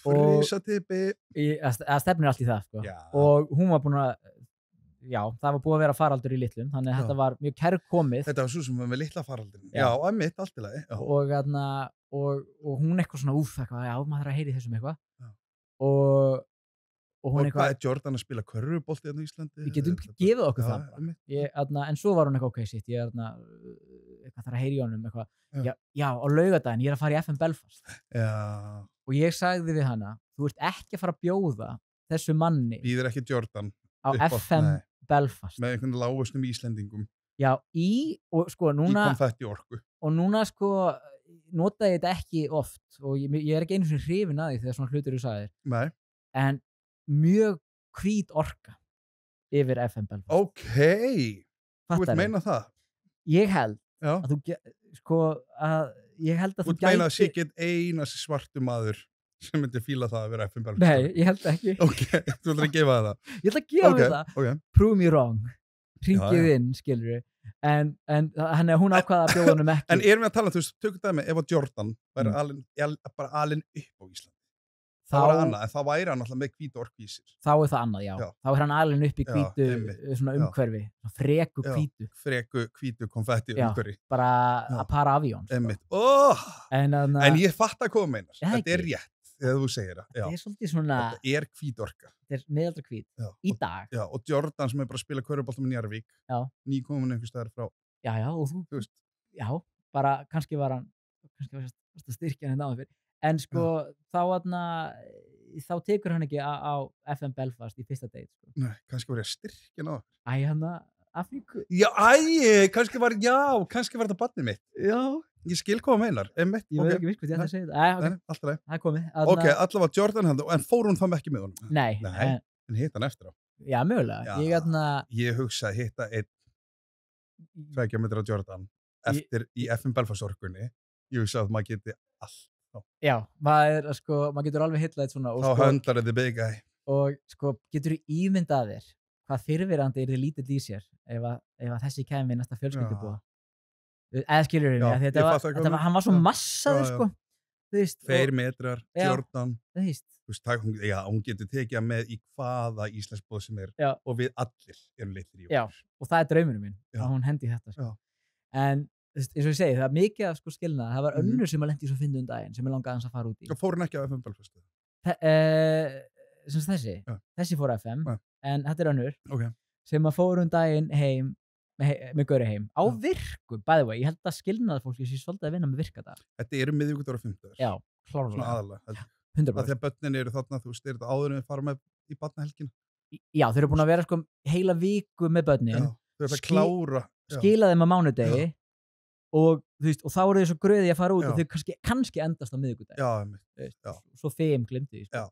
Speaker 2: Frísatipi.
Speaker 4: Það stefnir allt í það, sko. Já. Og hún var búin að, það var búið að vera faraldur í litlum, þannig að þetta var mjög kærkomið.
Speaker 2: Þetta var svo sem var með litla faraldurinn. Já, að mitt, allt í lagi.
Speaker 4: Og hún eitthvað svona, maður þarf að heyri þessum eitthvað. Og hún
Speaker 2: eitthvað... Hvað er Jordan að spila körfubolti hérna í Íslandi?
Speaker 4: Við getum gefið okkur það. En svo var hún eitthvað, ok, shit, ég eitthvað þarf að heyri í honum, eitthvað. Já, á laugardaginn, ég að fara í FM Belfast.
Speaker 2: Já.
Speaker 4: Og ég sagði við hana, þú ert ekki að fara að bjóða þessu manni.
Speaker 2: Býðir ekki Jordan.
Speaker 4: Á FM Belfast.
Speaker 2: Með einhvern lágustum Íslendingum.
Speaker 4: Já, og sko núna...
Speaker 2: Í konfettiorku.
Speaker 4: Og núna sko... notaði þetta ekki oft og ég er ekki einu sem hrifin að því þegar svona hlutir þú sagðir.
Speaker 2: Nei.
Speaker 4: En mjög hvít orka yfir FM Belfast.
Speaker 2: Ok. Þú vilt meina það?
Speaker 4: Ég held að þú ég held að þú
Speaker 2: gæti... Þú meina að sé ekki eina svartu maður sem myndi fíla það að vera FM Belfast?
Speaker 4: Nei, ég held ekki.
Speaker 2: Ok, þú ætlar að gefa það?
Speaker 4: Ég ætla að gefa það. Okay. Prove me wrong. Hringið inn, skilur við. En hún ákvaða að bjóða honum ekki.
Speaker 2: En erum við að tala, þú veist, tökum það með ef að Jordan væri bara alinn upp á Íslandi. Það var annað, en þá væri hann alltaf með hvítu orku í sér.
Speaker 4: Þá er það annað, já. Þá er hann alinn upp í hvítu svona umhverfi, freku hvítu.
Speaker 2: Freku hvítu konfetti umhverfi.
Speaker 4: Bara að para avión.
Speaker 2: En ég fatt að koma meinar. Þetta er rétt. Þegar þú segir það.
Speaker 4: Þetta er svolítið svona...
Speaker 2: Þetta er hvít orka.
Speaker 4: Þetta er meðaldra hvít. Í dag.
Speaker 2: Já, og Jordan sem er bara að spila körfubolta með Njarðvík.
Speaker 4: Já.
Speaker 2: Nýkomin einhvers staðar frá.
Speaker 4: Já, og þú veist. Já, bara kannski var styrkja hann náður fyrir. En sko, þá tekur hann ekki á FM Belfast í fyrsta date. Sko.
Speaker 2: Nei, kannski var ég að styrkja náður.
Speaker 4: Afríku.
Speaker 2: Já, kannski var þetta barnið mitt.
Speaker 4: Já.
Speaker 2: Ég skil hvað það meinar.
Speaker 4: Ég veit ekki hvað ég ætla að segja þetta.
Speaker 2: Alltaf leið.
Speaker 4: Það er komið.
Speaker 2: Ok, allavega Jordan hann, en fór hún þá ekki með honum?
Speaker 4: Nei.
Speaker 2: En hitt hann eftir á?
Speaker 4: Já, mögulega.
Speaker 2: Ég hugsa að hitta 2 metra Jordan eftir í FM Belfast orkunni. Ég hugsa að maður geti allt.
Speaker 4: Já, maður getur alveg hitlað eitt svona.
Speaker 2: Þá höndlar þetta big guy.
Speaker 4: Og sko, getur þú ímyndað þér hvað fyrirverandi er þið lítill í sér ef þessi kæmi næsta fjölskyldubúa? Eða skilur við, hann var svo massaður sko.
Speaker 2: 2 metrar, Jordan. Hún getur tekið með í hvaða íslensbúð sem er og við allir erum litlir í okkur.
Speaker 4: Já, og það er draumurinn minn að hún hendi þetta sko. En eins og ég segi, það er mikið af sko skilnaði. Það var önnur sem að lendi svo fyndum daginn sem ég langaði hans að fara út í.
Speaker 2: Fór hún ekki á FM Belfast?
Speaker 4: Þessi fór FM, en þetta er önnur sem að fór daginn heim með gauri heim á virku, by the way, ég held að skilnaði fólki sé svolítið að vinna með virka það.
Speaker 2: Þetta eru miðvikudagur og 5.
Speaker 4: Já, klárlega.
Speaker 2: Svona aðalega.
Speaker 4: 100%.
Speaker 2: Þegar börnin eru þarna, þú veist, er þetta áður en við fara með í barnahelgina?
Speaker 4: Já, þeir eru búin að vera sko heila viku með börnin.
Speaker 2: Já, þau eru að klára.
Speaker 4: Skila þeim á mánudegi og þú veist, og þá eru þau svo gröði að fara út og þau kannski endast á miðvikudag.
Speaker 2: Já.
Speaker 4: Svo 5 glimti.
Speaker 2: Já.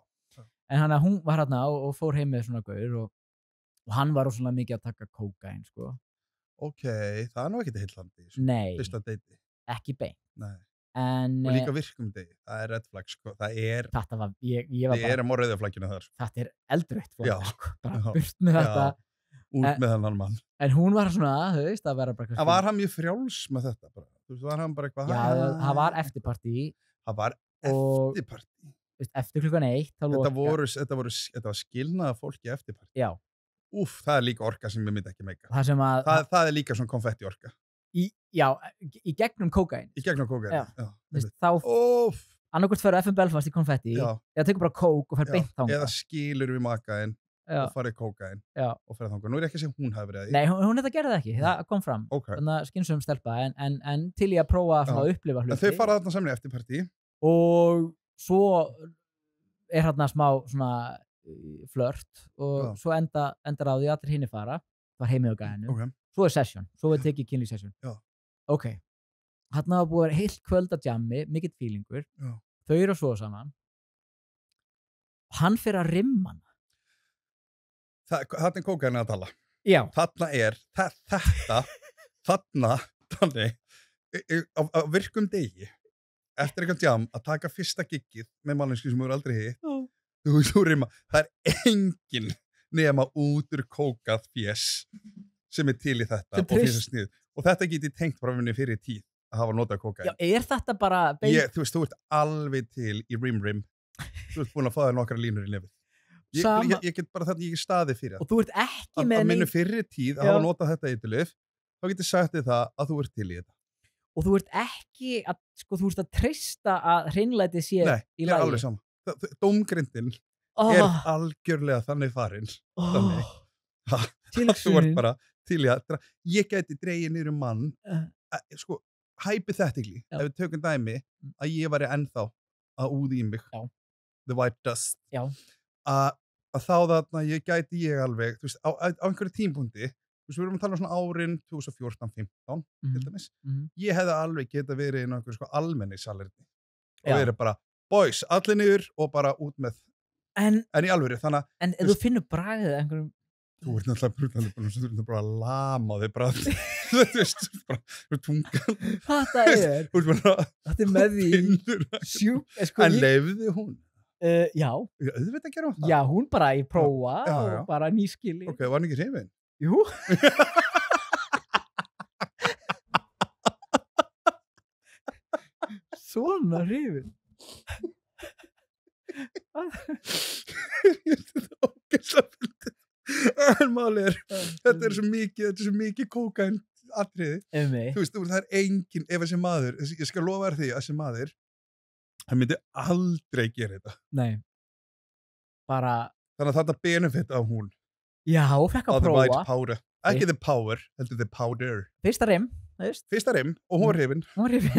Speaker 4: En hann að hún var hérna og fór heim með svona gaur og hann var svona mikið að taka kókaín sko.
Speaker 2: Ok, það er nú ekki til heillandi.
Speaker 4: Nei.
Speaker 2: Fyrsta deiti.
Speaker 4: Ekki beint.
Speaker 2: Nei.
Speaker 4: En,
Speaker 2: og líka virkum degi. Það er red flag sko. Það er...
Speaker 4: Þetta var, ég var bara...
Speaker 2: Þið erum á rauðaflækjuna þar sko.
Speaker 4: Þetta er eldrögt flagg sko. Bara burt með þetta.
Speaker 2: Út með þennan mann.
Speaker 4: En hún var svona, þú veist, að vera bara...
Speaker 2: Það var hann mjög frjáls með þetta bara. Þú veist, var hann bara eitthvað...
Speaker 4: Já, það var eftirpartí.
Speaker 2: Það var eftirpartí.
Speaker 4: Eftir klukkan 1.
Speaker 2: Þetta var skilnaða fólki eftirpartí.
Speaker 4: Já.
Speaker 2: það er líka orka sem ég myndi ekki meika. Það er líka svona konfetti orka.
Speaker 4: Í gegnum kókain.
Speaker 2: Í gegnum kókain, já.
Speaker 4: Þá annarkvort fyrir FM Belfast í konfetti eða tekur bara kók og fer beint þangað.
Speaker 2: Eða skilur við makaðinn og farið kókain og fer þangað. Nú er ekki að segja hún hafi verið að því.
Speaker 4: Nei, hún þetta gerði það ekki. Það kom fram. Þannig að skynsum stelpa en til ég að prófa að upplifa hluti.
Speaker 2: En þau fara þarna saman í eftirpartí.
Speaker 4: Og svo er hérna smá svona flört og svo endar á því allir hinni fara. Það var heimið á gæðinu. Svo er session. Svo er tekið kynlíf session. Ok. Hérna var búið heilt kvöld að jammi, mikill feelingur. Þau eru að sofa saman. Og hann fyrir að rimma hana.
Speaker 2: Þarna er kókain að tala.
Speaker 4: Já.
Speaker 2: Þarna er þannig á virkum degi eftir eitthvað jam að taka fyrsta giggið með manneski sem þú eru aldrei hitt. Þú rimma. Það er engin nema út úr kókað fjess sem er til í þetta og fyrir snið. Og þetta geti tengt frá minni fyrir tíð að hafa notað kókain.
Speaker 4: Já, er þetta bara...
Speaker 2: Þú veist, þú ert alveg til í rim. Þú ert búin að fá þér nokkra línur í nefið. Ég get bara þetta, ég er staðið fyrir það.
Speaker 4: Og þú ert ekki með...
Speaker 2: Að minni fyrir tíð að hafa notað þetta eitthvað, þá getur sagt þið það að þú ert til í þetta.
Speaker 4: Og þú ert ekki að, þú ert að treysta að hreinlætið sé í lagi.
Speaker 2: Nei, ég er alveg sama. Dómgrindin er algjörlega þannig farin. Þú ert bara til í að... Ég geti dregið niður mann, hypothetically, ef við tökum dæmi að ég væri ennþá að úða í mig the white dust að þá þarna ég gæti alveg þú veist, á einhverju tímpúndi þú veist, við erum að tala um svona árin 2014-15 til dæmis, ég hefði alveg geta verið í einhverju almenni salerni og verið bara, boys, allir niður og bara út með en í alvöru, þannig að
Speaker 4: en ef þú finnur bragðið einhverjum
Speaker 2: þú ert náttúrulega bara að lama þig bara þú veist, bara tungan
Speaker 4: þetta er með því
Speaker 2: en leyfði hún?
Speaker 4: Já
Speaker 2: auðvitað að gera það?
Speaker 4: Já, hún bara í prófa og bara nýskili
Speaker 2: Ok, var hann ekki hrifin?
Speaker 4: Jú Svona hrifin
Speaker 2: Ég finnst þetta ógeðslega fyndið en máli þetta er svo mikið kókain atriði, þú veist, það er engin ef þessi maður, ég skal lofa þér því að þessi maður, hann myndi aldrei gera þetta.
Speaker 4: Nei bara
Speaker 2: þannig að þetta benefit á hún
Speaker 4: já, fekk að prófa
Speaker 2: the powder. Ekki the power, heldur the powder
Speaker 4: fyrsta rim
Speaker 2: og hún var hrifin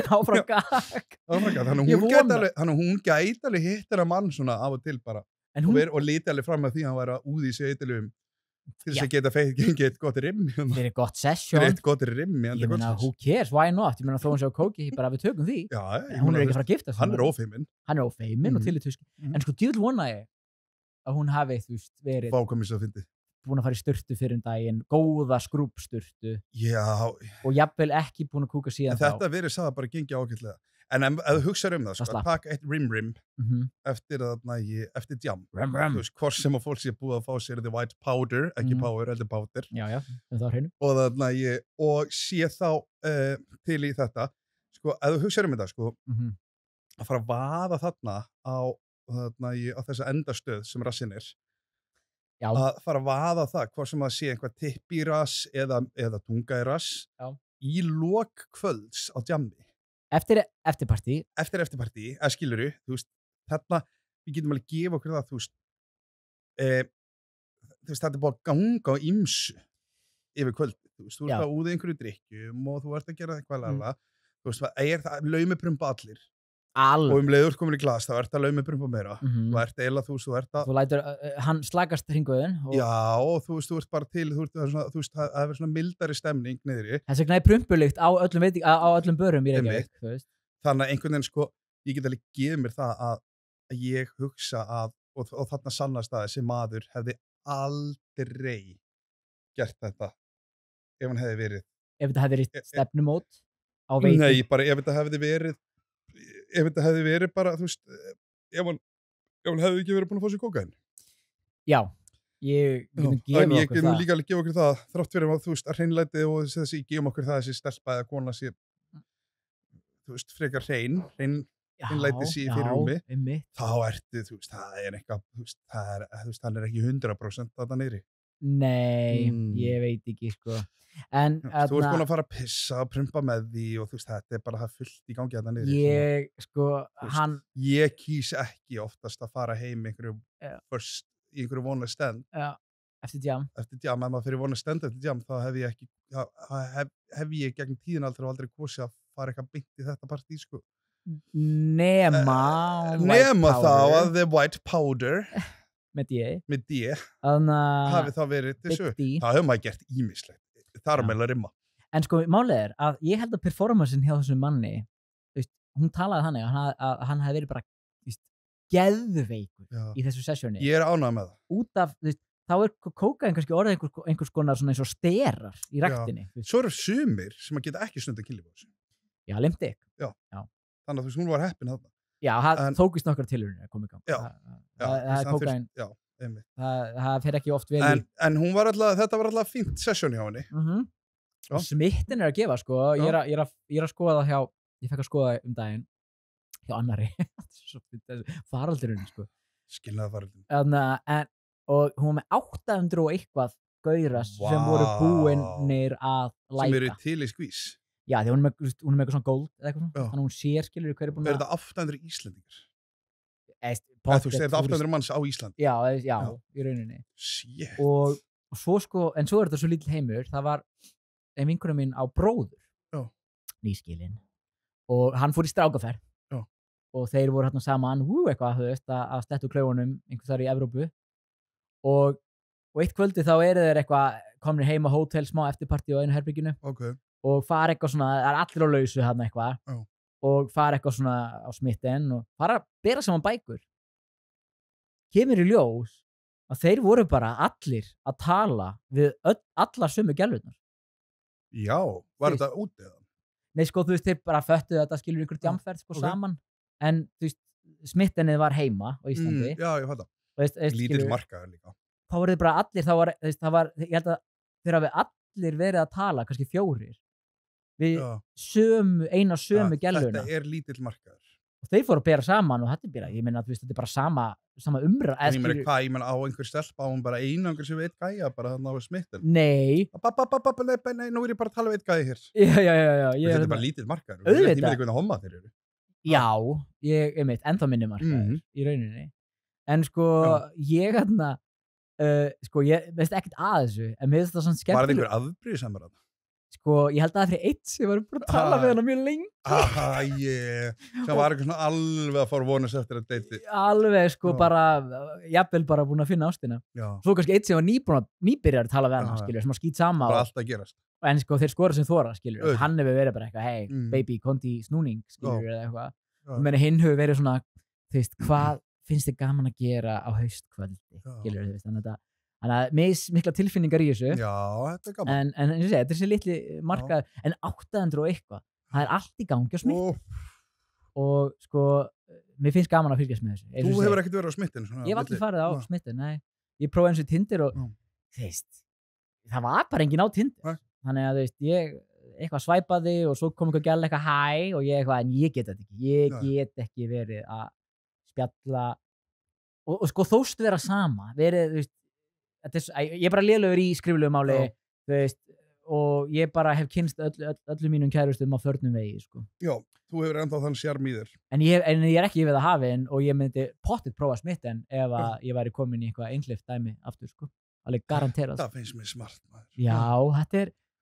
Speaker 4: áfram gag
Speaker 2: þannig hún gæti alveg hittir að mann svona af og til bara og liti alveg fram að því að hann var að úði í sig eitthvað til þess að geta gengið eitt gott rim
Speaker 4: fyrir gott session
Speaker 2: eitt gott rim
Speaker 4: ég meina, who cares, why not ég meina, þó hann sé á kóki, bara við tökum því hún er ekki að fara að gifta
Speaker 2: hann er ófeimin
Speaker 4: og til í tuski en sko, djúvel vona ég að hún hafi, þú veist, verið
Speaker 2: fákomis að fyndi
Speaker 4: búin að fara í sturtu fyrir daginn góða skrúpsturtu og jafnvel ekki búin að kúka síðan
Speaker 2: en þetta verið sagða bara gengið ágætlega en ef þú hugsaður um það, sko, að taka eitt rim eftir jam þú veist, hvort sem að fólk sé búið að fá sér the white powder, ekki power, heldur powder og sé þá til í þetta sko, ef þú hugsaður um þetta, sko að fara að vaða þarna á þessa endastöð sem rassin er að fara að vaða það, hvort sem að sé einhvað tipp í rass eða tunga í rass í lok kvölds á jammi
Speaker 4: eftir eftirpartí
Speaker 2: að skiluru, þú veist, þarna við getum alveg gefa okkur það, þú veist, þetta er búið að ganga á ýmsu yfir kvöld, þú veist, þú ert að úða einhverju drikkjum og þú ert að gera eitthvað þú veist, það laumiprumpa allir og leiður komin í glas, þá ert að laumiprumpa meira þú ert eiginlega, þú
Speaker 4: lætur hann slagast hringuðin
Speaker 2: og þú veist, þú ert bara til þú veist, það er svona mildari stemning niðri
Speaker 4: þess vegna er prumpulykt á öllum börum í Reykjavík
Speaker 2: þannig að einhvern veginn, sko, ég get alveg gefið mér það að ég hugsa að og þarna sannast að þessi maður hefði aldrei gert þetta ef hann hefði verið
Speaker 4: stefnumót á veitum
Speaker 2: nei, bara ef þetta hefði verið bara, þú veist, ef hann hefði ekki verið búin að fá sér kókain
Speaker 4: já, ég
Speaker 2: getum líka alveg gefa okkur það þrátt fyrir að, þú veist, að hreinlæti og þessi gefum okkur það þessi stelpa eða kona sé þú veist, frekar hreinlæti sé fyrir rúmi þá ertu, þú veist, það er eitthvað þú veist, hann er ekki 100% þarna niðri
Speaker 4: Nei, ég veit ekki, sko. En,
Speaker 2: þú ert búin að fara að pissa, prumpa með því og þú veist, þetta er bara það fullt í gangi þetta niður. Ég kýs ekki oftast að fara heim í einhverju vonlega stend.
Speaker 4: Já, eftir jam.
Speaker 2: Ef maður fyrir vonlega stend eftir jam, þá hef ég gegn tíðin aldrei kosið að fara eitthvað beint í þetta partí, sko.
Speaker 4: Nema
Speaker 2: þá að the white powder
Speaker 4: með D
Speaker 2: hafi það verið þessu. Það hefur maður gert ýmislegt. Það er meðal að rimma.
Speaker 4: En sko, málið að ég held að performancein hjá þessum manni, hún talaði þannig að hann hefði verið bara geðveikur í þessu sessjóni.
Speaker 2: Ég er ánægður með það.
Speaker 4: Út af, þá kókaín kannski orðið einhvers konar svona eins og sterar í ræktinni.
Speaker 2: Svo eru sumir sem að geta ekki stundum kynlíf.
Speaker 4: Já, limtik.
Speaker 2: Já. Þannig að hún var heppin þarna.
Speaker 4: Já, það tókist nokkar tilhörinu að koma í gang. Það er kókaín. Það fer ekki oft vel í.
Speaker 2: En þetta var alltaf fínt sessjón hjá henni.
Speaker 4: Smittin að gefa, sko. Ég er að skoða ég fekk að skoða daginn hjá annarri. Faraldurinn, sko.
Speaker 2: Skilnaða faraldurinn.
Speaker 4: Og hún var með 800 og eitthvað gauðra sem voru búinir að læka.
Speaker 2: Sem eru til í skvís.
Speaker 4: Já, því hún er með eitthvað svona gold eða eitthvað svona. Þannig að hún sér, skilur, hver er búin að...
Speaker 2: Er þetta 800 Íslendingar? Þú segir þetta 800 manns á Íslandi?
Speaker 4: Já, í rauninni.
Speaker 2: Shit.
Speaker 4: Og svo, sko, en svo er þetta svo lítill heimur. Það var ein vinkona mín á bróður. Nýskilinn. Og hann fór í strákaferð. Og þeir voru hérna saman, eitthvað, þú veist, að slettu klaufunum einhvers þar í Evrópu. Og eitt kvöldi þá eru þeir eitthvað komnir heim á hótel, smá eftirparti á einu herberginu. Og fara eitthvað svona, það er allir á lausu hérna eitthvað. Og fara eitthvað svona á smitten og fara að bera saman bækur. Kemur í ljós að þeir voru bara allir að tala við allar sömu gælurnar.
Speaker 2: Já, var þetta úti eða?
Speaker 4: Nei, sko, þú veist, þeir bara föttuðu að það skilur ykkur jamferð, sko, saman. En, þú veist, smittinið var heima á Íslandi.
Speaker 2: Já, ég fatt það. Lítill markaður líka.
Speaker 4: Þá voru þið bara allir, ég held að þeir hafi allir verið að tala, kannski 4. Við eina sömu gæluna.
Speaker 2: Þetta er lítill markaður.
Speaker 4: Og þeir fóru að bera saman og þetta ég meina, þú veist, þetta er bara sama umræð.
Speaker 2: Ég meina á einhver stelpa á hún bara einangur sem við eitt gæja bara þannig á smitten.
Speaker 4: Nei.
Speaker 2: Nei, nú er ég bara að tala við eitt gæja hér.
Speaker 4: Já.
Speaker 2: Þetta er bara lítill markaður. Ég veit ekki hvernig homma þeir eru.
Speaker 4: Já, ég veit, ennþá minni markaður í rauninni. En sko, ég sko, ég veist ekkert að þessu, en mér finnst það svona skemmtileg.
Speaker 2: Var það einhver afbrýðisamur að það?
Speaker 4: Sko, ég held að það fyrir eitt sem var bara að tala við hana mjög lengi.
Speaker 2: Það var eitthvað svona alveg að fara vonast eftir að deyti.
Speaker 4: Alveg, sko, bara, jafnvel bara búin að finna ástina. Svo kannski eitt sem var nýbyrjar að tala við hana, skilur, sem að skýt sama.
Speaker 2: Bara alltaf gerast.
Speaker 4: En sko, þeir skora sem þora, skilur. Hann hefur verið bara eitthvað, hey, baby, konti snúning, skilur, eða eitthvað. Og meina hinn hefur verið svona, þú veist, hvað finnst þið gaman að gera á haustkvöldi, skilur, þú veist, þannig að mikla tilfinningar í þessu.
Speaker 2: Já, þetta er gaman.
Speaker 4: En ég segi, þetta er þessi litli markað, en 800 og eitthvað, það er allt í gangi á smitt. Og sko, mér finnst gaman að fylgjast með þessu.
Speaker 2: Þú hefur ekkert verið á smittin?
Speaker 4: Ég hef aldrei farið á smittin, nei. Ég prófaði eins og Tinder og, þú veist, það var bara enginn á Tinder. Þannig að, þú veist, ég eitthvað svæpaði og svo kom eitthvað gæla eitthvað hæ og ég eitthvað, en ég get þetta ekki. Ég get ekki verið að spjalla og sko þóst vera sama, verið, þú veist, ég er bara lélegur í skriflegu máli, þú veist, og ég bara hef kynst öllum mínum kærustum á förnum vegi, sko.
Speaker 2: Já, þú hefur ennþá þann sjarm í þér.
Speaker 4: En ég er ekki yfir það hafinn og ég myndi pottitt prófa smitten ef að ég væri komin í eitthvað einhlift dæmi aftur, sko. Alveg garanterað.
Speaker 2: Það finnst mér smart, maður.
Speaker 4: Já,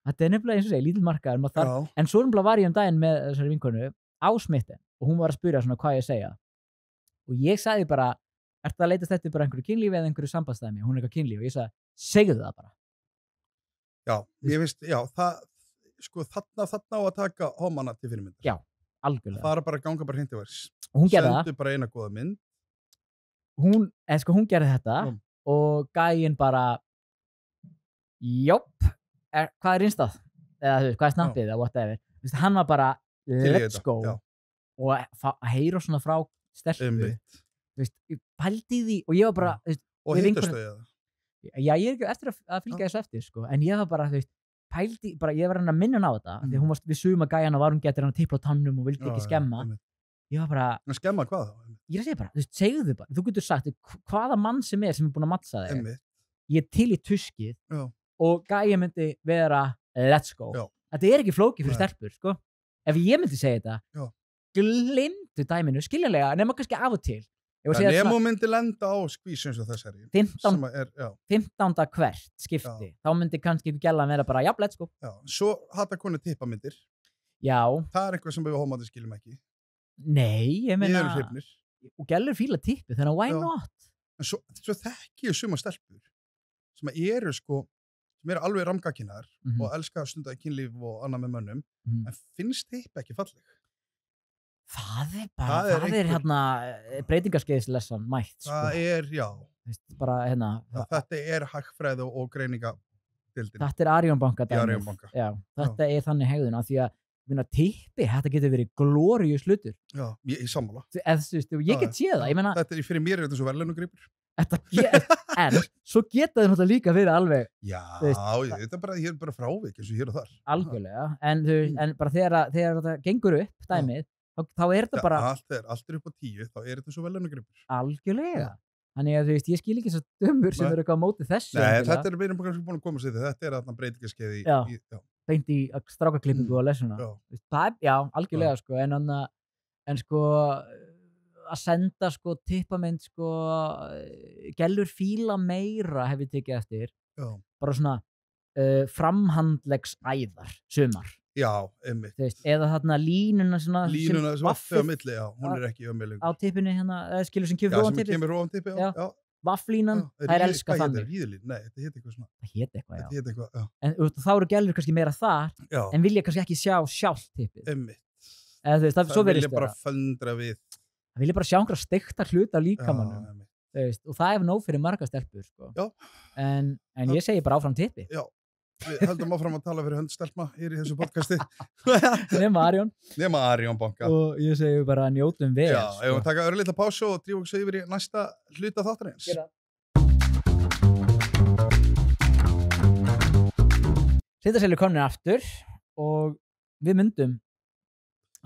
Speaker 4: þetta er nefnilega eins og segi, lítill markaður, en svo var ég daginn með þessari vinkonu á smitten og hún var að spyrja svona hvað ég segja. Og ég sagði bara, ertu að leitast eftir bara einhverju kynlífi eða einhverju sambandstæmi? Hún er eitthvað kynlífi og ég sagði, segðu það bara.
Speaker 2: Já, ég veist, það, sko, þarna á að taka homana til fyrirmyndar.
Speaker 4: Já, algjörlega.
Speaker 2: Það er bara að ganga bara hreint í vers.
Speaker 4: Og hún gerði það.
Speaker 2: Sendu bara eina góða mynd.
Speaker 4: Hún gerði þetta og gæinn bara, jopp, hvað er innstað? Eða þú veist, hvað er snappið eða whatever. Hann var bara, let's go. Og að heyra svona frá stelpu. Þú veist, ég pældi í því og ég var bara, þú veist,
Speaker 2: og hittastu þið það?
Speaker 4: Já, ég er ekki eftir að fylgja þessu eftir, sko, en ég var bara, þú veist, pældi, bara, ég var hann að minna á þetta, því hún var við suma gæjana var hún getur hann að tipla á tannum og vildi ekki skemma. Ég var bara...
Speaker 2: En skemma hvað þá?
Speaker 4: Ég er að segja bara, þú veist, segðu þið bara, þú getur sagt, hvaða mann sem er búin að mattsa þig, ég til í tuskið og gæi myndi vera let's go. Þetta ekki flókið fyrir stelpur, sko. Ef ég myndi segja þetta, glimtu dæminu, skiljanlega, nema kannski af og til.
Speaker 2: Nemo myndi lenda á skvísum sem þessari.
Speaker 4: 15. hvert skipti. Þá myndi kannski gælan vera bara, já, let's go.
Speaker 2: Svo hata konu tippamyndir.
Speaker 4: Já.
Speaker 2: Það eitthvað sem við hómaði skiljum ekki.
Speaker 4: Nei, ég meina.
Speaker 2: Við erum hrifnir.
Speaker 4: Og gælur fíla tippi, þannig að why not?
Speaker 2: En svo þekki ég suma stelpur sem eru sko, sem eru alveg ramgakinnar og elska að stunda kynlíf og annað með mönnum, en finnst tippi ekki falleg.
Speaker 4: Það er hérna breytingarskeiðslessan mætt, sko.
Speaker 2: Það já.
Speaker 4: Bara hérna.
Speaker 2: Þetta hagfræði og greiningadildin.
Speaker 4: Þetta Arion banka dæmið.
Speaker 2: Arion banka.
Speaker 4: Já, þetta þannig hegðun af því að tippi, þetta getur verið glóríus hlutur.
Speaker 2: Já, ég sammála.
Speaker 4: Ég get séð það, ég meina.
Speaker 2: Þetta fyrir mér þetta svo verðlaunagripur.
Speaker 4: En svo geta þið náttúrulega líka verið alveg.
Speaker 2: Já, þetta er bara frávik eins og hér og þar.
Speaker 4: Algjörlega, en bara þegar þetta gengur upp dæmið, þá þetta bara.
Speaker 2: Allt upp á 10, þá þetta svo verðlaunagripur.
Speaker 4: Algjörlega. Þannig að ég skil ekki svo dömur sem eitthvað á móti þessu.
Speaker 2: Nei, þetta við erum kannski búin að koma sér til þetta þarna breytingarskeið í
Speaker 4: beint í strákaklippingu og lessuna. Já, algjörlega, sko, en sko að senda sko tippamynd sko gælur fíla meira hef ég tekið eftir. Bara svona framhandleggsæðar sumar.
Speaker 2: Já, einmitt.
Speaker 4: Eða þarna línuna svona
Speaker 2: línuna sem vaffið á milli, já, hún ekki ömurleg.
Speaker 4: Á tippinu hérna, skilur sem kemur ofan tippið.
Speaker 2: Já, sem kemur ofan tippið, já.
Speaker 4: Vafflínan, það elska þannig.
Speaker 2: Hvað heitir ríðlín? Nei, þetta heit eitthvað svona.
Speaker 4: Það heit eitthvað, já.
Speaker 2: Þetta heit eitthvað, já.
Speaker 4: En þá eru gælur kannski meira þar, en vilja kannski ekki sjá sjálft tippið.
Speaker 2: Einmitt.
Speaker 4: Það
Speaker 2: vilja bara föndra við.
Speaker 4: Það vilja bara sjá einhverja steikta hluta líkamannum. Og það nóg fyrir marga stelpur, sko.
Speaker 2: Já.
Speaker 4: En ég segi bara áfram tippi.
Speaker 2: Já. Við höldum áfram að tala fyrir hönd-stelpna hér í þessu podcasti.
Speaker 4: Nema Arion.
Speaker 2: Nema Arion banka.
Speaker 4: Og ég segi bara njótum vel.
Speaker 2: Já, ég var að taka örlítið pásu og drífa okkur yfir í næsta hluta þáttarins.
Speaker 4: Sýndarselur komnir aftur og við myndum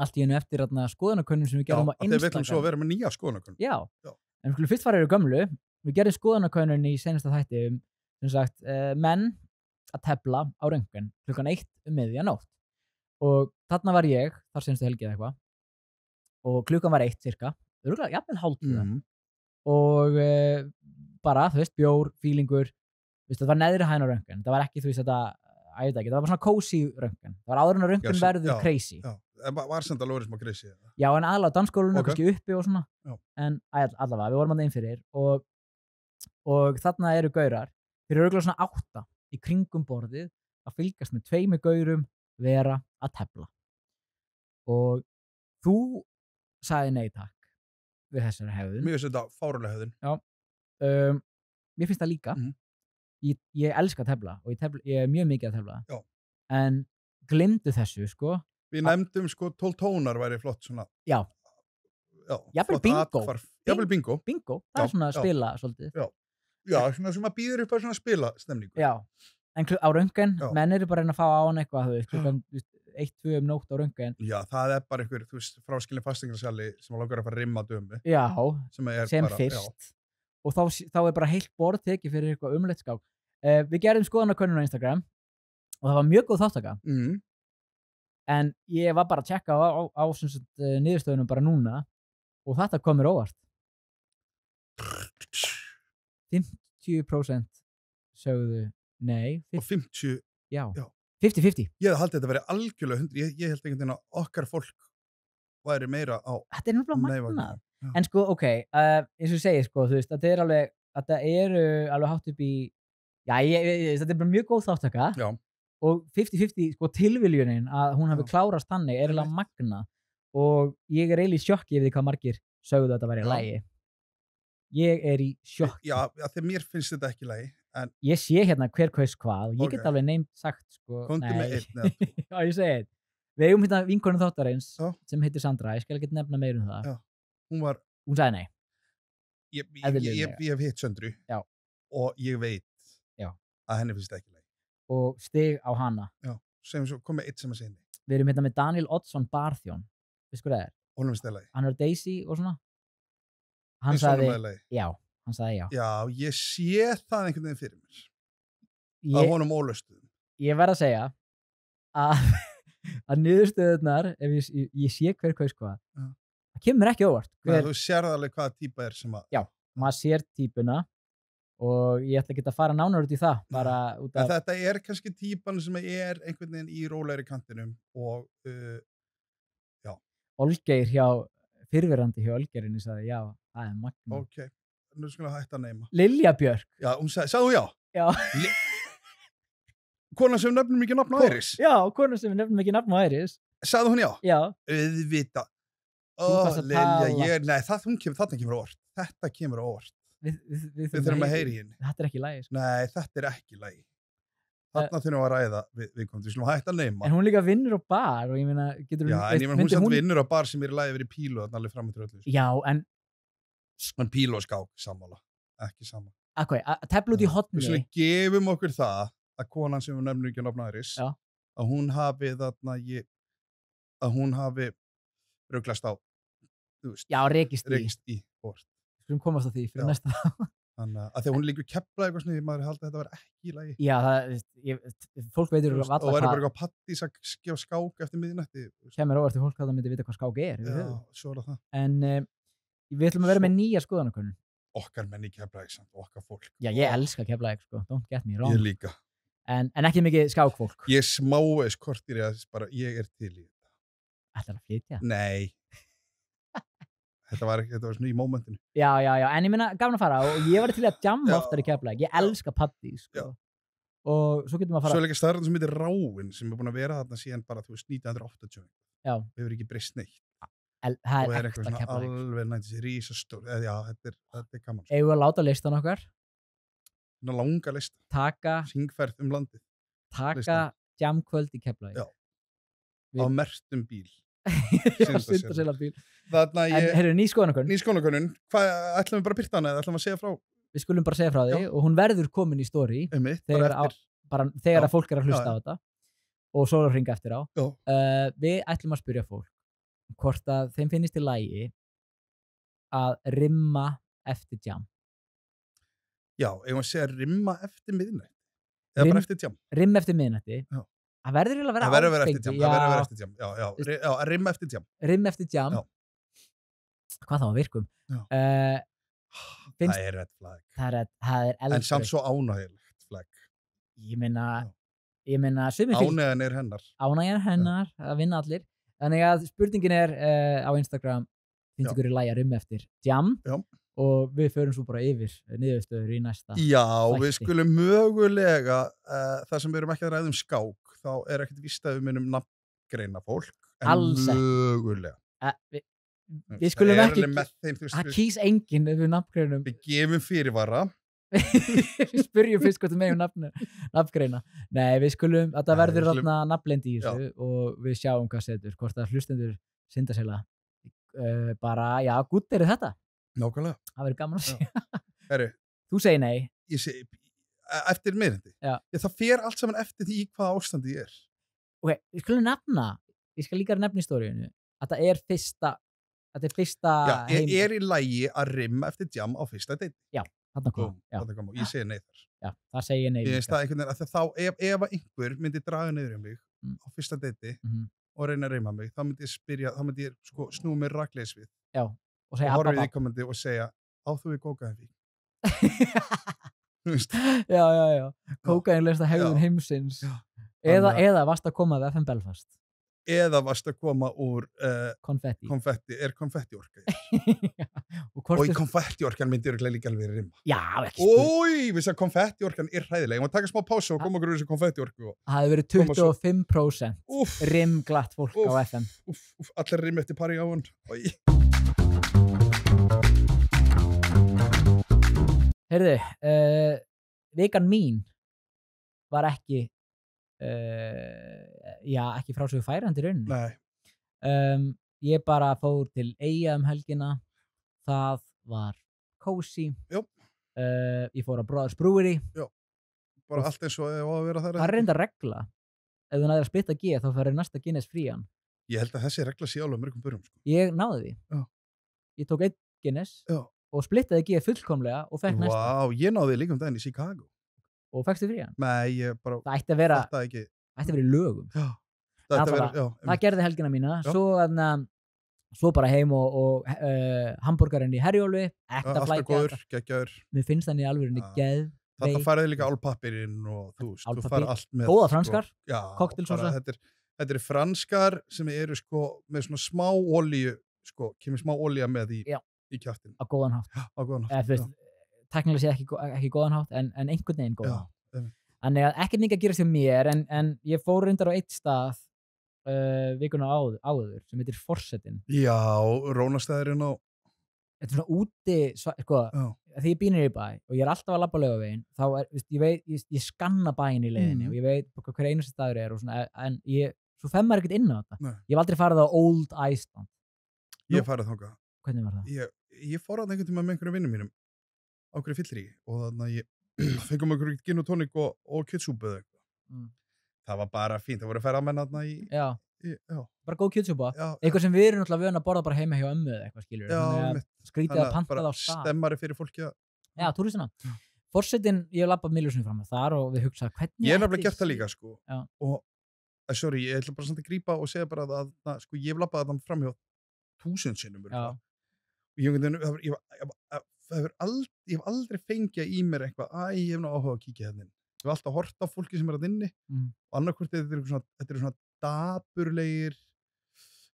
Speaker 4: allt í einu eftir skoðanakönnun sem við gerum á Instagram. Já,
Speaker 2: við ætlum svo að vera með nýja skoðanakönnun.
Speaker 4: Já, en við skulum fyrst fara yfir gömlu. Við gerum skoðanakönnun í seinasta þætti sem sagt, menn að tefla á röntgen klukkan 1 miðjanótt og þarna var ég, þar senstu helgi eða eitthvað og klukkan var 1 cirka, jafnvel hálftíða og bara, þú veist, bjór, fílingur það var neðri hæðin á röntgen, það var ekki þú veist þetta, það var bara svona cozy röntgen, það var áður en að röntgen verður crazy.
Speaker 2: Já, var samt alveg smá crazy.
Speaker 4: Já, en aðalega dansskólinu, kannski uppi og svona, en allavega, við vorum að inn fyrir og þarna eru gaurar, þeir eru örugglega svona 8 í kringum borðið að fylgjast með 2 gaurum vera að tefla og þú sagði nei takk við þessari hegðun.
Speaker 2: Mér finnst þetta fáránleg hegðun.
Speaker 4: Já, mér finnst það líka. Ég elska að tefla og ég er mjög mikið að tefla.
Speaker 2: Já.
Speaker 4: En gleymdu þessu, sko.
Speaker 2: Við nefndum, sko, 12 tónar væri flott svona.
Speaker 4: Já. Jafnvel bingo.
Speaker 2: Jafnvel bingo.
Speaker 4: Bingo, það er svona að spila svolítið.
Speaker 2: Já, svona sem að býður upp að svona spila stemningu.
Speaker 4: Já, en á röntgen, menn eru bara að reyna að fá á hann eitthvað, þú veist, 1-2 nótt á röntgen. Já,
Speaker 2: það er bara einhver, þú veist, fráskilin fasteignarsali sem langar að fara að rimma dömu.
Speaker 4: Já, sem
Speaker 2: bara,
Speaker 4: fyrst. Og þá er bara heilt borð tekið fyrir eitthvað umleittskák. Við gerðum skoðanakönnun á Instagram og það var mjög góð þáttaka. En ég var bara að tjekka á niðurstöðunum bara núna og þetta kom mér óvart. 50% sögðu nei.
Speaker 2: Og 50?
Speaker 4: Já. 50-50.
Speaker 2: Ég held að þetta væri algjörlega 100. Ég held einhvern veginn að okkar fólk væri meira á...
Speaker 4: Þetta er náttúrulega magnað. En sko, ok, eins og ég segi, sko, þú veist, þetta eru alveg hátt upp í... Já, þetta er bara mjög góð þáttaka.
Speaker 2: Já.
Speaker 4: Og 50-50, sko, tilviljunin að hún hafi klárast þannig er alveg magnað. Og ég er eiginlega í sjokki yfir því hvað margir sögðu að þetta væri í lagi. Ég er í sjokki.
Speaker 2: Já, þegar mér finnst þetta ekki í lagi. En... Ég
Speaker 4: sé hérna hver kaus hvað og ég get alveg nefnt sagt, sko...
Speaker 2: Komdu með einn eða 2.
Speaker 4: Já, ég segi einn. Við eigum hérna vinkonum þáttarins sem heitir Sandra. Ég skal ekki nefna meir um það.
Speaker 2: Já.
Speaker 4: Hún sagði nei.
Speaker 2: Ég hef hitt Söndru.
Speaker 4: Já.
Speaker 2: Og ég veit að henni finnst þetta ekki í lagi.
Speaker 4: Og stig á hana.
Speaker 2: Já. Segjum svo, kom með eitt sem að segja nei.
Speaker 4: Við erum hérna með Daniel Oddsson Barþjón. Veistu hvað það er?
Speaker 2: Honum finnst þetta í lagi.
Speaker 4: Hann er Daisy og svona. Hann
Speaker 2: sagði, já,
Speaker 4: Hann sagði já.
Speaker 2: Já, ég sé það einhvern veginn fyrir mér. Að honum ólustuðum.
Speaker 4: Ég verð að segja að niðurstöðunar, ef ég sé hver kaus hvað, það kemur ekki óvart.
Speaker 2: Þú sér alveg hvaða típa sem að...
Speaker 4: Já, maður sér típuna og ég ætla ekki að fara nánar út í það. Bara út af...
Speaker 2: Þetta kannski típan sem einhvern veginn í rólegri kantinum og já.
Speaker 4: Olgeir fyrrverandi hjá Olgeirinni sagði já, það er magna.
Speaker 2: Ok, nú skulum við hætta að neyma.
Speaker 4: Lilja Björk.
Speaker 2: Já, hún sagði hún já?
Speaker 4: Já.
Speaker 2: Konan sem nefnum ekki nafn á Æris?
Speaker 4: Já, konan sem nefnum ekki nafn á Æris.
Speaker 2: Sagði hún já?
Speaker 4: Já.
Speaker 2: Auðvitað. Lilja, nei, þarna kemur óvart. Þetta kemur óvart. Við þurfum að heyri henni.
Speaker 4: Þetta er ekki lagi. Sko.
Speaker 2: Nei, þetta er ekki lagi. Þarna þurfum við að ræða við komum. Við slum að hætta að neyma.
Speaker 4: En hún líka vinnur á bar og ég meina, getur hún...
Speaker 2: Já, en ég meina, hún satt vinnur á bar sem er í lagi verið pílu og allir fram með tröllu.
Speaker 4: Já, en...
Speaker 2: En pílu og skák, sammála. Ekki saman.
Speaker 4: Að tefla út í hotni.
Speaker 2: Við slum gefum okkur það að konan sem við nefnum ekki nafn Æris, að hún hafi þarna að hún hafi ruglast á, þú veist.
Speaker 4: Já, rekist
Speaker 2: í bort.
Speaker 4: Við skulum komast að því fyrir næsta.
Speaker 2: Þannig að þegar hún líkur kepla eitthvað svona, maður haldi að þetta var ekki í lagi.
Speaker 4: Já, fólk veitur
Speaker 2: og verður bara eitthvað pattís að skjá skák eftir miðnætti.
Speaker 4: Kemur óvart til fólk að það myndi vita hvað skák er.
Speaker 2: Já, svo er það.
Speaker 4: En við ætlum að vera með nýja skoðanakönnun.
Speaker 2: Okkar menn í Keflavík samt, okkar fólk.
Speaker 4: Já, ég elska Keflavík, sko. Don't get me wrong.
Speaker 2: Ég líka.
Speaker 4: En ekki mikið skákfólk.
Speaker 2: Ég smáveis kortir bara, ég er til í þetta.
Speaker 4: Ætlar að flytja?
Speaker 2: Nei. Þetta var svona í mómentinu.
Speaker 4: Já, en ég minna gaman að fara og ég var til að jamma oftar í Keflavík. Ég elska paddi, sko. Og svo getum við að fara...
Speaker 2: Svo er líka staðurinn sem heitir Ráin sem er búin að vera þarna síðan bara, þú veist, 1980.
Speaker 4: Já.
Speaker 2: Við hefur ekki breyst neitt.
Speaker 4: Það er ekta
Speaker 2: Keflavík.
Speaker 4: Keflavík.
Speaker 2: Alveg nættið sér rísastór. Já, þetta er gaman.
Speaker 4: Eigum við að láta listan okkar?
Speaker 2: Langa lista.
Speaker 4: Taka...
Speaker 2: Hringferð landið.
Speaker 4: Taka jamkvöld í Keflavík.
Speaker 2: Já. Á merktum bíl.
Speaker 4: Syndarsela bíl. En heyrðu, ný skoðanakönnun.
Speaker 2: Hvað, ætlum við bara að byrta hana eða ætlum við að segja frá?
Speaker 4: Við skulum bara segja frá því og hún verður komin í story þegar að fólk er að hlusta á þetta og svo að hringa eftir á. Við ætlum að spyrja fólk hvort að þeim finnist í lagi að rimma eftir jam.
Speaker 2: Já, eigum að segja rimma eftir miðnætti. Eða bara eftir jam.
Speaker 4: Rimma eftir miðnætti. Já. Það verður að vera
Speaker 2: áfengi. Það verður að vera eftir jam. Já, rimma eftir jam.
Speaker 4: Rimma eftir jam. Hvað þá að virkum?
Speaker 2: Það er red flag.
Speaker 4: Það er eldur.
Speaker 2: En samt svo ánægilegt flag.
Speaker 4: Ég meina
Speaker 2: ánægjan er hennar.
Speaker 4: Ánægjan er hennar, að vinna allir. Þannig að spurningin er á Instagram, finnst ykkur í lagi að rimma eftir jam. Já. Og við förum svo bara yfir niðurstöður í næsta.
Speaker 2: Já, við skulum mögulega, þar sem við erum ekki að ræða skák, þá er ekkert víst að við munum nafngreina fólk.
Speaker 4: Alls ekki.
Speaker 2: Mögulega.
Speaker 4: Við skulum ekki, það kýs enginn ef við nafngreinum.
Speaker 2: Við gefum fyrirvara.
Speaker 4: Við spyrjum fyrst hvort við megum nafngreina. Nei, við skulum, þetta verður þarna nafnlendi í þessu og við sjáum hvað setur. Hvort að hlustendur Syndarsela bara, já, gútt er þetta.
Speaker 2: Nákvæmlega.
Speaker 4: Það verður gaman að segja.
Speaker 2: Herru.
Speaker 4: Þú segir nei.
Speaker 2: Ég segi, eftir miðnætti. Já. Það fer allt saman eftir því hvað ástandi ég er.
Speaker 4: Ok, við skulum nefna, ég skal líka nefna í stóriðinu, að það er fyrsta
Speaker 2: Já, er í lagi að rimma eftir jam á fyrsta date.
Speaker 4: Já, þarna kom.
Speaker 2: Ég segi nei þar.
Speaker 4: Já, það segi ég nei.
Speaker 2: Ég veist það einhvern veginn, að þá ef einhver myndi draga niður um mig á fyrsta date og reyna að rimma mig, þá myndi ég spyrja, þá myndi ég sko snúa mér rakleis við.
Speaker 4: Já. Og
Speaker 2: horfið í komandi og segja á þú við kókaðin
Speaker 4: Já kókaðin lesta hegðun heimsins eða varst að koma af FM Belfast
Speaker 2: eða varst að koma úr
Speaker 4: konfetti
Speaker 2: er konfettiorka og í konfettiorkan myndi líka alveg rimma við sagðum konfettiorkan er hræðileg ég má taka smá pásu og koma okkur úr þessu konfettiorku
Speaker 4: það hefur verið 25% rimglatt fólk á FM
Speaker 2: allir rim eftir pari á hún
Speaker 4: Heyrðu, vikan mín var ekki ekki frá svo færandi rauninni.
Speaker 2: Nei.
Speaker 4: Ég bara fór til Eyja helgina. Það var kósí.
Speaker 2: Jú.
Speaker 4: Ég fór á Brothers Brewery.
Speaker 2: Jú. Bara allt eins og að vera þar.
Speaker 4: Það er reynda regla. Ef þú næðir að splitta G þá fyrir næsta Guinness frían.
Speaker 2: Ég held að þessi regla sé alveg mörgum börjum. Sko.
Speaker 4: Ég náði því.
Speaker 2: Já.
Speaker 4: Ég tók 1 Guinness.
Speaker 2: Já.
Speaker 4: og splittaði G fullkomlega og fekk næsta.
Speaker 2: Vá, ég náði líka daginn í Chicago.
Speaker 4: Og fekkstu frí hann?
Speaker 2: Nei, ég bara...
Speaker 4: Það ætti að vera í lögum.
Speaker 2: Já.
Speaker 4: Það gerði helgina mína. Svo bara heim og hambúrgarinn í Herjólfi, ekta flækja.
Speaker 2: Geggjaður.
Speaker 4: Mér finnst þannig alveg geð.
Speaker 2: Þetta fariði líka álpappirinn og þú fari allt með.
Speaker 4: Góða franskar,
Speaker 2: koktelsósa. Þetta eru franskar sem eru sko með svona smá olíu, sko, kemur smá olía með í kjaftin.
Speaker 4: Á góðan hátt. Teknilega sé ekki góðan hátt, en einhvern veginn góðan hátt. Þannig að ekkert mikið að gerast hjá mér, en ég fór reyndar á eitt stað vikuna áður sem heitir Forsetin.
Speaker 2: Já, Rónastæðurinn á...
Speaker 4: Þetta er svona úti, sko, þegar ég býnir í bæ og ég er alltaf að labba Laugaveginn, þá ég skanna bæinn í leiðinni og ég veit hver einasti staður er og svona, en svo fer maður ekkert inn á þetta. Ég hef aldrei farið á Old Iceland.
Speaker 2: Ég farið þangað.
Speaker 4: Hvernig var það?
Speaker 2: Ég fór að einhvern tíma með einhverjum vinnum mínum á hverju fyllir í og þannig að ég fengum einhverju gin og tónik og kjötsúpu eða eitthvað. Það var bara fínt, það voru að færa að menna þarna í
Speaker 4: bara góð kjötsúpa, eitthvað sem við erum náttúrulega vöna að borða bara heima hjá ömmu eða eitthvað, skilur skrítið að panta það á stað.
Speaker 2: Stemmari fyrir fólki að...
Speaker 4: Já, túristina. Forsetin, ég hef labbað miljósunni fram með þar og við hugsaði hvernig...
Speaker 2: Ég hef nefnilega gert það líka, sko. Og, sorry, ég ætla bara samt að grípa og segja bara að, sko, ég hef labbað það fram hjá 1000 sinnum. Og ég hef aldrei fengið í mér eitthvað, ég hef ná áhuga að kíkja hérna inn. Ég hef alltaf hort á fólki sem er að inni og annarkvort þetta eru svona daburlegir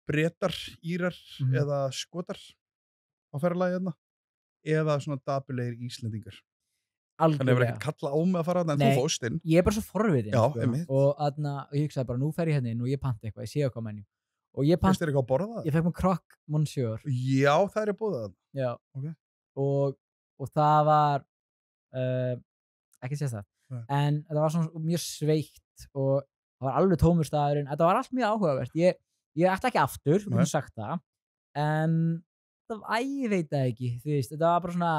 Speaker 2: Bretar, Írar eða Skotar á ferðalagi hérna eða svona daburlegir Íslendingar. Þannig að ég verði ekki kalla á mig að fara þarna en þú fórst inn.
Speaker 4: Ég er bara svo forvitin
Speaker 2: sko,
Speaker 4: og ég hugsaði bara nú fer ég hérna inn og ég panta eitthvað, ég sé eitthvað menju og ég
Speaker 2: panta eitthvað að borða það?
Speaker 4: Ég fekk mér croque monsieur.
Speaker 2: Já, það er að búða það.
Speaker 4: Já, og það var ekki sést það en það var svona mjög sveitt og það var alveg tómur staðurinn, þetta var allt mjög áhugavert. Ég ætla ekki aftur, þú getur sagt það, en ég veit það ekki, þú veist, þetta var bara svona,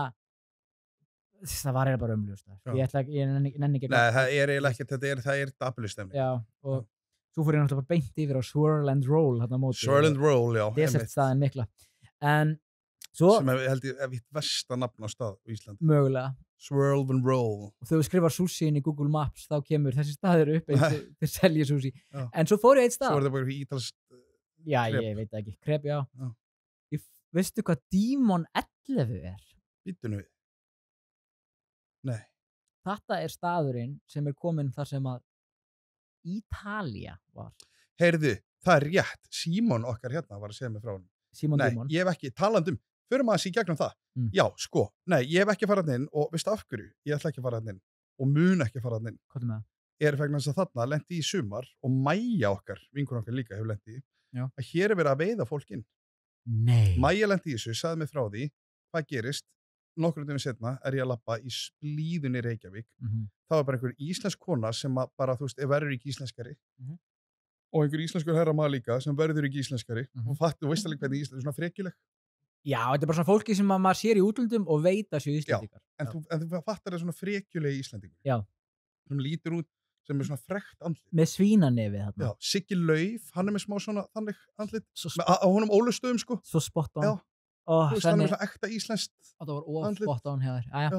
Speaker 4: það var eiginlega bara umljúst það. Ég nenni ekki.
Speaker 2: Nei, það er eiginlega ekki, það er dapurlistemning.
Speaker 4: Já, og svo fór ég náttúrulega bara beint yfir á Swirl and Roll, hérna á móti.
Speaker 2: Swirl and Roll, já.
Speaker 4: Desertstaðin mikla. En svo...
Speaker 2: Sem held ég vitt versta nafn á stað í Íslandi.
Speaker 4: Mögulega.
Speaker 2: Swirl and Roll.
Speaker 4: Og þegar þú skrifar sushi inn í Google Maps þá kemur þessi staður upp eins og þeir selja sushi. En svo fór ég eitt stað.
Speaker 2: Svo er það bara ítalst
Speaker 4: Já, ég veit það ekki. Krep, já. Veistu hvað Dímon 11 er?
Speaker 2: Býttu nú við. Nei.
Speaker 4: Þetta er staðurinn sem er kominn þar sem að Ítalía var.
Speaker 2: Heyrðu, það er rétt. Símon okkar hérna var að segja mig frá hann.
Speaker 4: Símon Dímon.
Speaker 2: Nei, ég hef ekki talandum. Förum aðeins í gegnum það. Já, sko. Nei, ég hef ekki farað inn og veistu af hverju? Ég ætla ekki að farað inn og mun ekki að farað inn.
Speaker 4: Hvað er með það?
Speaker 2: Er vegna þess að þarna lendi í sumar og Mæja okkar, vinkun okkar líka hefur lendi í, að hér er verið að veiða fólk inn.
Speaker 4: Nei.
Speaker 2: Mæja lendi í þessu, sagði mig frá því, hvað gerist? Nokkrum dögum setna er ég að labba í Splíðunni Reykjavík. Það var bara einhver íslensk kona sem bara, þú veist, verður ekki íslenskari og einhver íslenskur herramaður líka sem verður ekki íslenskari og þú veist alveg hvernig íslensk, svona frekjuleg.
Speaker 4: Já, þetta er bara svona fólki sem maður sér í útlöndum og veit að séu Íslendingar.
Speaker 2: Já, en þú fattar það svona frekjulegi Íslendingur.
Speaker 4: Já.
Speaker 2: Sem lítur út sem er svona frekt andlit.
Speaker 4: Með svínanefið þarna.
Speaker 2: Já, Siggi Lauf, hann er með smá svona þannig andlit. Á honum ólustöðum, sko.
Speaker 4: Svo spot on.
Speaker 2: Já. Þú veist, hann er með svona ekta íslenskt andlit.
Speaker 4: Það var spot on hér.
Speaker 2: Já.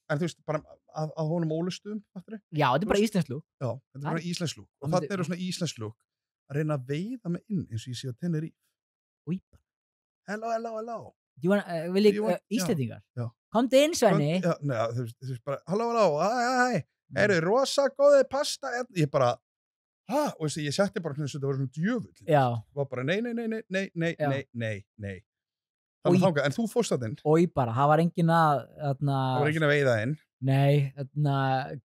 Speaker 2: En þú veist, bara að honum ólustöðum, fattar þau?
Speaker 4: Já, þetta er bara íslenskt lúk.
Speaker 2: Já, þetta er bara íslenskt lúk. Og þarna eru svona íslenskt lúk að reyna að veiða mig inn eins og ég sé á Tenerife.
Speaker 4: Új.
Speaker 2: Hello.
Speaker 4: Vil ég Íslendingar?
Speaker 2: Já.
Speaker 4: Komdu inn, Svenni.
Speaker 2: Já, þú veist bara, halló, hæ. Eru rosa góðið pasta? Ég bara, og ég setti bara hvernig þetta var svona djöfull.
Speaker 4: Já.
Speaker 2: Það var bara, nei. Þannig þangað, en þú fórst það inn.
Speaker 4: Og ég bara, það var engin að,
Speaker 2: það var engin að veiða inn.
Speaker 4: Nei,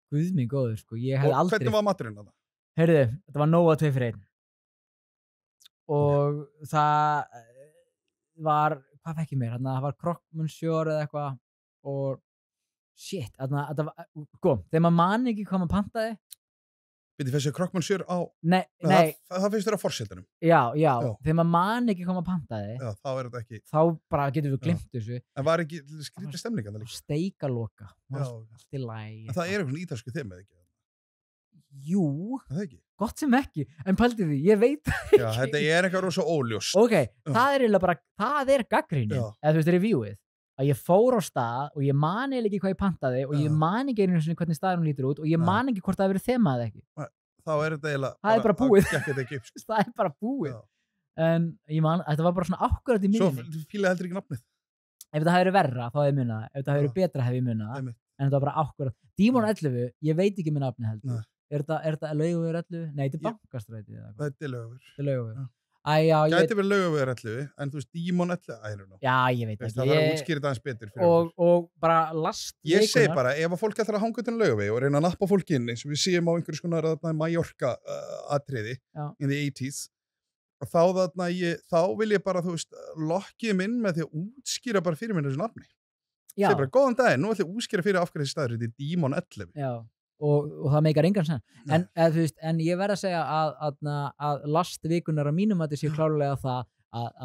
Speaker 4: guð minn góður, sko. Ég hef aldrei.
Speaker 2: Og hvernig var maturinn á það?
Speaker 4: Heyrðu, þetta var nóga 2 fyrir 1. Og það var, hvað fekk ég mér? Það var croque monsieur eða eitthvað og shit, þetta var, sko, þegar maður man ekki hvað maður pantaði.
Speaker 2: Býtti þessi croque monsieur á...
Speaker 4: Nei.
Speaker 2: Það finnst þér á forsetunum.
Speaker 4: Já, þegar maður man ekki hvað maður pantaði.
Speaker 2: Já, þá er þetta ekki... Þá
Speaker 4: bara getum við glimt þessu.
Speaker 2: En var ekki skrítið stemninga það líka?
Speaker 4: Steikaloka. Allt í lagi.
Speaker 2: En það er eitthvað ítalsku þema, ekki?
Speaker 4: Jú.
Speaker 2: Það ekki?
Speaker 4: Gott sem ekki, en pældi því, ég veit það ekki.
Speaker 2: Já, þetta er eitthvað rosa óljóst.
Speaker 4: Ok, það er eiginlega bara, það er gagnrýnin, eða þú veist, reviewið, að ég fór á stað og ég man ekki hvað ég pantaði og ég man ekki einu sinni hvernig staðurinn lítur út og ég man ekki hvort það hefur verið þemað ekki.
Speaker 2: Þá þetta eiginlega
Speaker 4: það er bara búið.
Speaker 2: Sko.
Speaker 4: Það er bara búið. En ég man, þetta var bara svona akkurat í minni.
Speaker 2: Svo fílaði heldur ekki nafnið.
Speaker 4: Ef þetta hefði verið verra, þá hefði ég munað það. Ef þetta hefði verið betra, hefði ég munað það. En þetta var bara akkurat. Dímon 11, ég veit ekki með nafni heldur. Er þetta Laugavegur 11? Nei, þetta er Bankastræti.
Speaker 2: Þetta er Laugavegur.
Speaker 4: Þetta er Laugavegur.
Speaker 2: Gæti verið Laugavegur 11, en þú veist, Dímon 11,
Speaker 4: já, ég veit ekki.
Speaker 2: Það þarf að útskýra það eins betur fyrir
Speaker 4: okkur. Og bara last
Speaker 2: ég segi bara, ef að fólk ætlar að hanga til Laugavegi og reyna að nappa fólk inn, eins og við séum á einhverjum skonar Mallorca atriði in the 80s, og þá vil ég bara, þú veist, lokkið minn með því að útskýra bara fyrir mér þessu nafni. Segir bara, góðan daginn, nú ætlum ég að útskýra fyrir af hverju þessi staður, þetta er Dímon 11.
Speaker 4: Já. Og það meikar engan senn. En ég verð að segja að last vikunar á mínum að þetta sé klárlega það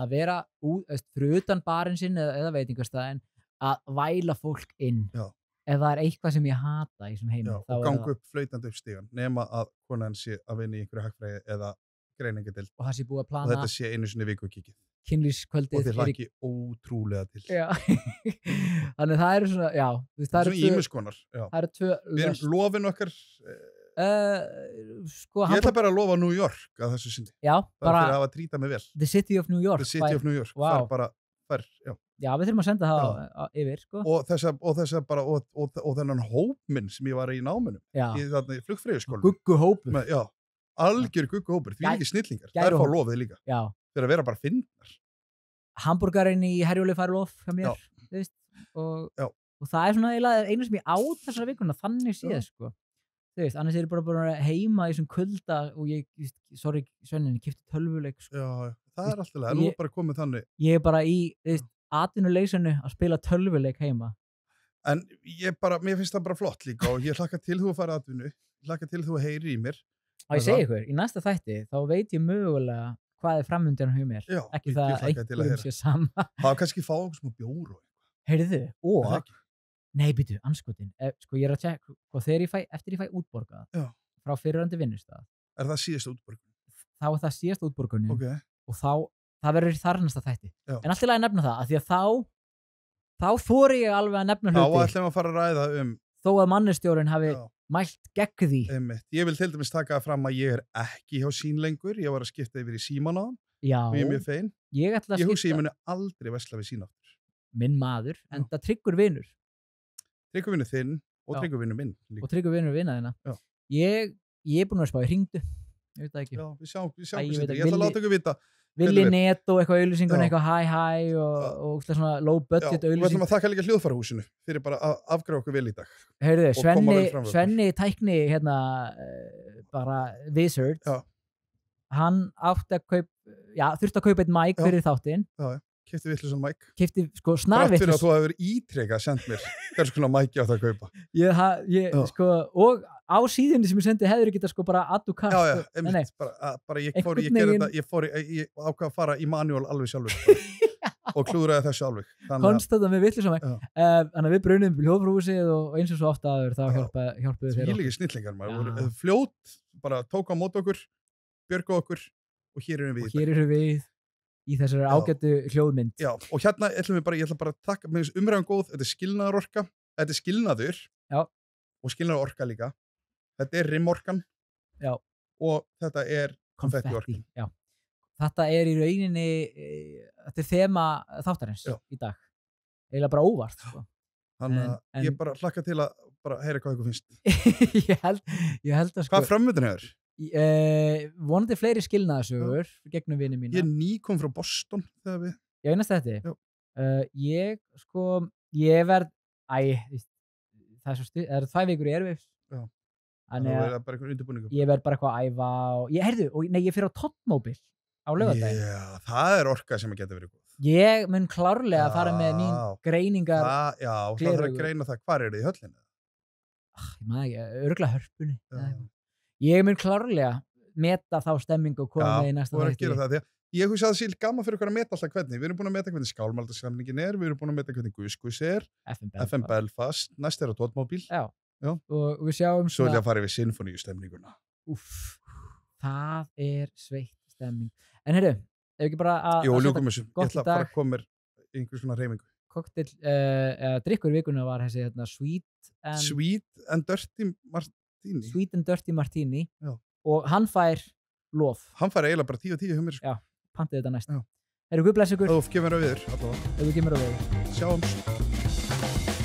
Speaker 4: að vera fyrir utan barinn sinn eða veitingastæðin að væla fólk inn. Já. Ef það er eitthvað sem ég hata í þessum heimi.
Speaker 2: Já, og ganga upp flöytandi upp stígan nema að konan sé að vinna í einhverju hagfræði eða greiningadeild.
Speaker 4: Og það sé búið að plana.
Speaker 2: Og þetta sé einu sinni viku kikið.
Speaker 4: Kynlífskvöldið.
Speaker 2: Og þeir hlaki ótrúlega til.
Speaker 4: Já. Þannig það eru svona, já.
Speaker 2: Það eru svona ímiskonar.
Speaker 4: Það eru tvö.
Speaker 2: Við erum lofin okkar.
Speaker 4: Sko,
Speaker 2: ég ætla bara að lofa New York að þessu sinni.
Speaker 4: Já.
Speaker 2: Bara fyrir að hafa trýta mig vel.
Speaker 4: The City of New York.
Speaker 2: The City of New York.
Speaker 4: Wow.
Speaker 2: Það er bara, já.
Speaker 4: Já, við þurfum að senda það yfir, sko.
Speaker 2: Og þennan hópminn sem ég var í náminu. Já. Í þarna flugfreyjuskólum.
Speaker 4: Gugguhópur.
Speaker 2: Já. Algjör gugguhópur. Því ekki snillingar. Það er fá lofið líka.
Speaker 4: Já.
Speaker 2: Fyrir að vera bara finnar.
Speaker 4: Hamburgarinn í Herjólfi fær lof hjá mér. Já. Þú veist. Og það er svona einu sem ég át þessara vikuna. Þannig séð, sko. Þú veist, annars er ég bara heima í þessum kulda og sorry, Svenninni, keypti tölvuleik, sko.
Speaker 2: Já, það er alltaf leið. Nú bara komið þannig.
Speaker 4: Ég er bara í, þú veist, atvinnuleysinu að spila tölvuleik heima.
Speaker 2: En mér finnst það bara flott líka og ég hlakka til þú að fara atvinnu, hlakka til þú að heyri í mér.
Speaker 4: Og ég segi ykkur, í næsta þætti þá veit ég mögulega hvað er framöndan hjá mér.
Speaker 2: Já,
Speaker 4: ekki það að einhverjum sé sama.
Speaker 2: Það var kannski fá okkur smá bjór og eitthvað.
Speaker 4: Heyrðu, og nei, býtu, anskotin. Sko ég er að tjekka, eftir ég fæ útborgað frá fyrirrandi vinnustað.
Speaker 2: Er það síðasta útborgun?
Speaker 4: Þá er það síðasta útborgunin.
Speaker 2: Okay.
Speaker 4: Og það verður þar næsta þætti. Já. En alltaf að nefna það, af því að þá þori ég alveg að nefna hluti.
Speaker 2: Þá ætlum að fara að ræða
Speaker 4: þó að mannustjórinn hafi mælt gegn því.
Speaker 2: Ég vil til dæmis taka fram að ég er ekki hjá Sín lengur. Ég var að skipta yfir í Síman á hann.
Speaker 4: Já.
Speaker 2: Og ég er mjög fein.
Speaker 4: Ég
Speaker 2: hugsi ég muni aldrei vesla við Sín aftur.
Speaker 4: Minn maður, en það tryggur vinur.
Speaker 2: Tryggur vinur þinn og tryggur vinur minn. Líka.
Speaker 4: Og tryggur vinur vinna þina. Ég er búin að spá í hringdu. Ég veit það ekki.
Speaker 2: Já, við sjáum ég ætla að láta ykkur vita.
Speaker 4: Villi Netto, eitthvað auðlýsingun, eitthvað hæ og svona low budget auðlýsing.
Speaker 2: Við ætlum að þakka líka hljóðfarahúsinu fyrir bara að afgræða okkur vel í dag.
Speaker 4: Heyrðu, Svenni tækni hérna bara Wizard. Já. Hann átti að þurfti að kaupa eitt mic fyrir þáttinn.
Speaker 2: Já. Keypti vitlaust mic.
Speaker 4: Keypti sko snarvitlaust.
Speaker 2: Fyrir að þú hefur ítrekað sendt mér hvers konar mic ég átti að kaupa.
Speaker 4: Ég sko, og á síðunni sem ég sendi hefur ég getað sko bara add to cart.
Speaker 2: Já, einmitt. Bara ég ákvað að fara í manual alveg sjálfur. Og klúðraði þessu alveg.
Speaker 4: Konstanta með vitlaust mic. Þannig að við brunum hljóðfrúsið og eins og svo ofta aður þá hjálpuðu þeir.
Speaker 2: Þvílíkir snillingar maður. Fljót, bara tók á mót okkur, björgu okkur og hér erum við. Í þessari ágættu hljóðmynd. Já, og hérna ég ætla bara að taka með þessu umræðan góð, þetta er skilnaðarorka, þetta er skilnaður. Já. Og skilnaðarorka líka. Þetta er rimorkan. Já. Og þetta er konfettiorkan. Já. Þetta er í rauninni, þetta er þema þáttarins í dag. Eiginlega bara óvart, sko. Þannig að ég bara hlakka til að bara heyra hvað ykkur finnst. ég held að sko. Hvað framvöndin hefur? Vonandi fleiri skilnaðasögur gegnum vini mína. Ég kom frá Boston þegar við. Já, einast þetta. Ég verð það er svo stuð, það eru 2 vikur í Airwaves. Já. Þannig að bara eitthvað undirbúningur. Ég verð bara eitthvað að æfa og ég fyrir á Topmobil á laugardaginn. Já, það er orka sem að geta verið góð. Ég mun klárlega að fara með mín greiningar. Já, það þarf að greina það. Hvar eru þið í höllinu? Ég maður ekki, örugglega Hörpunni. Ég mun klárlega meta þá stemmingu og koma með í næsta þætti. Ég hugsa að það sé gaman fyrir okkur að meta alltaf hvernig. Við erum búin að meta hvernig skálmaldarskamningin er, við erum búin að meta hvernig Guðskus er, FM Belfast, næst er á Totmobil. Já. Og við sjáum svo að fara við sinfoníustemninguna. Það er sveitt stemming. En heyrðu, ef ekki bara að... Jú, ljúkum þessu. Ég ætla að fara að koma mér í einhvers svona hreyfingu.
Speaker 4: kokteil, drikkur vikuna var þessi Sweet
Speaker 2: and Dirty Martini.
Speaker 4: Sweet and Dirty Martini.
Speaker 2: Já.
Speaker 4: Og hann fær lof.
Speaker 2: Hann fær eiginlega bara 10 af 10 hjá mér.
Speaker 4: Já, pantið þetta næst. Erum við bless ykkur?
Speaker 2: Þú gefur mér á viður, allavega.
Speaker 4: Ef þú gefur mér á viður.
Speaker 2: Sjáumst.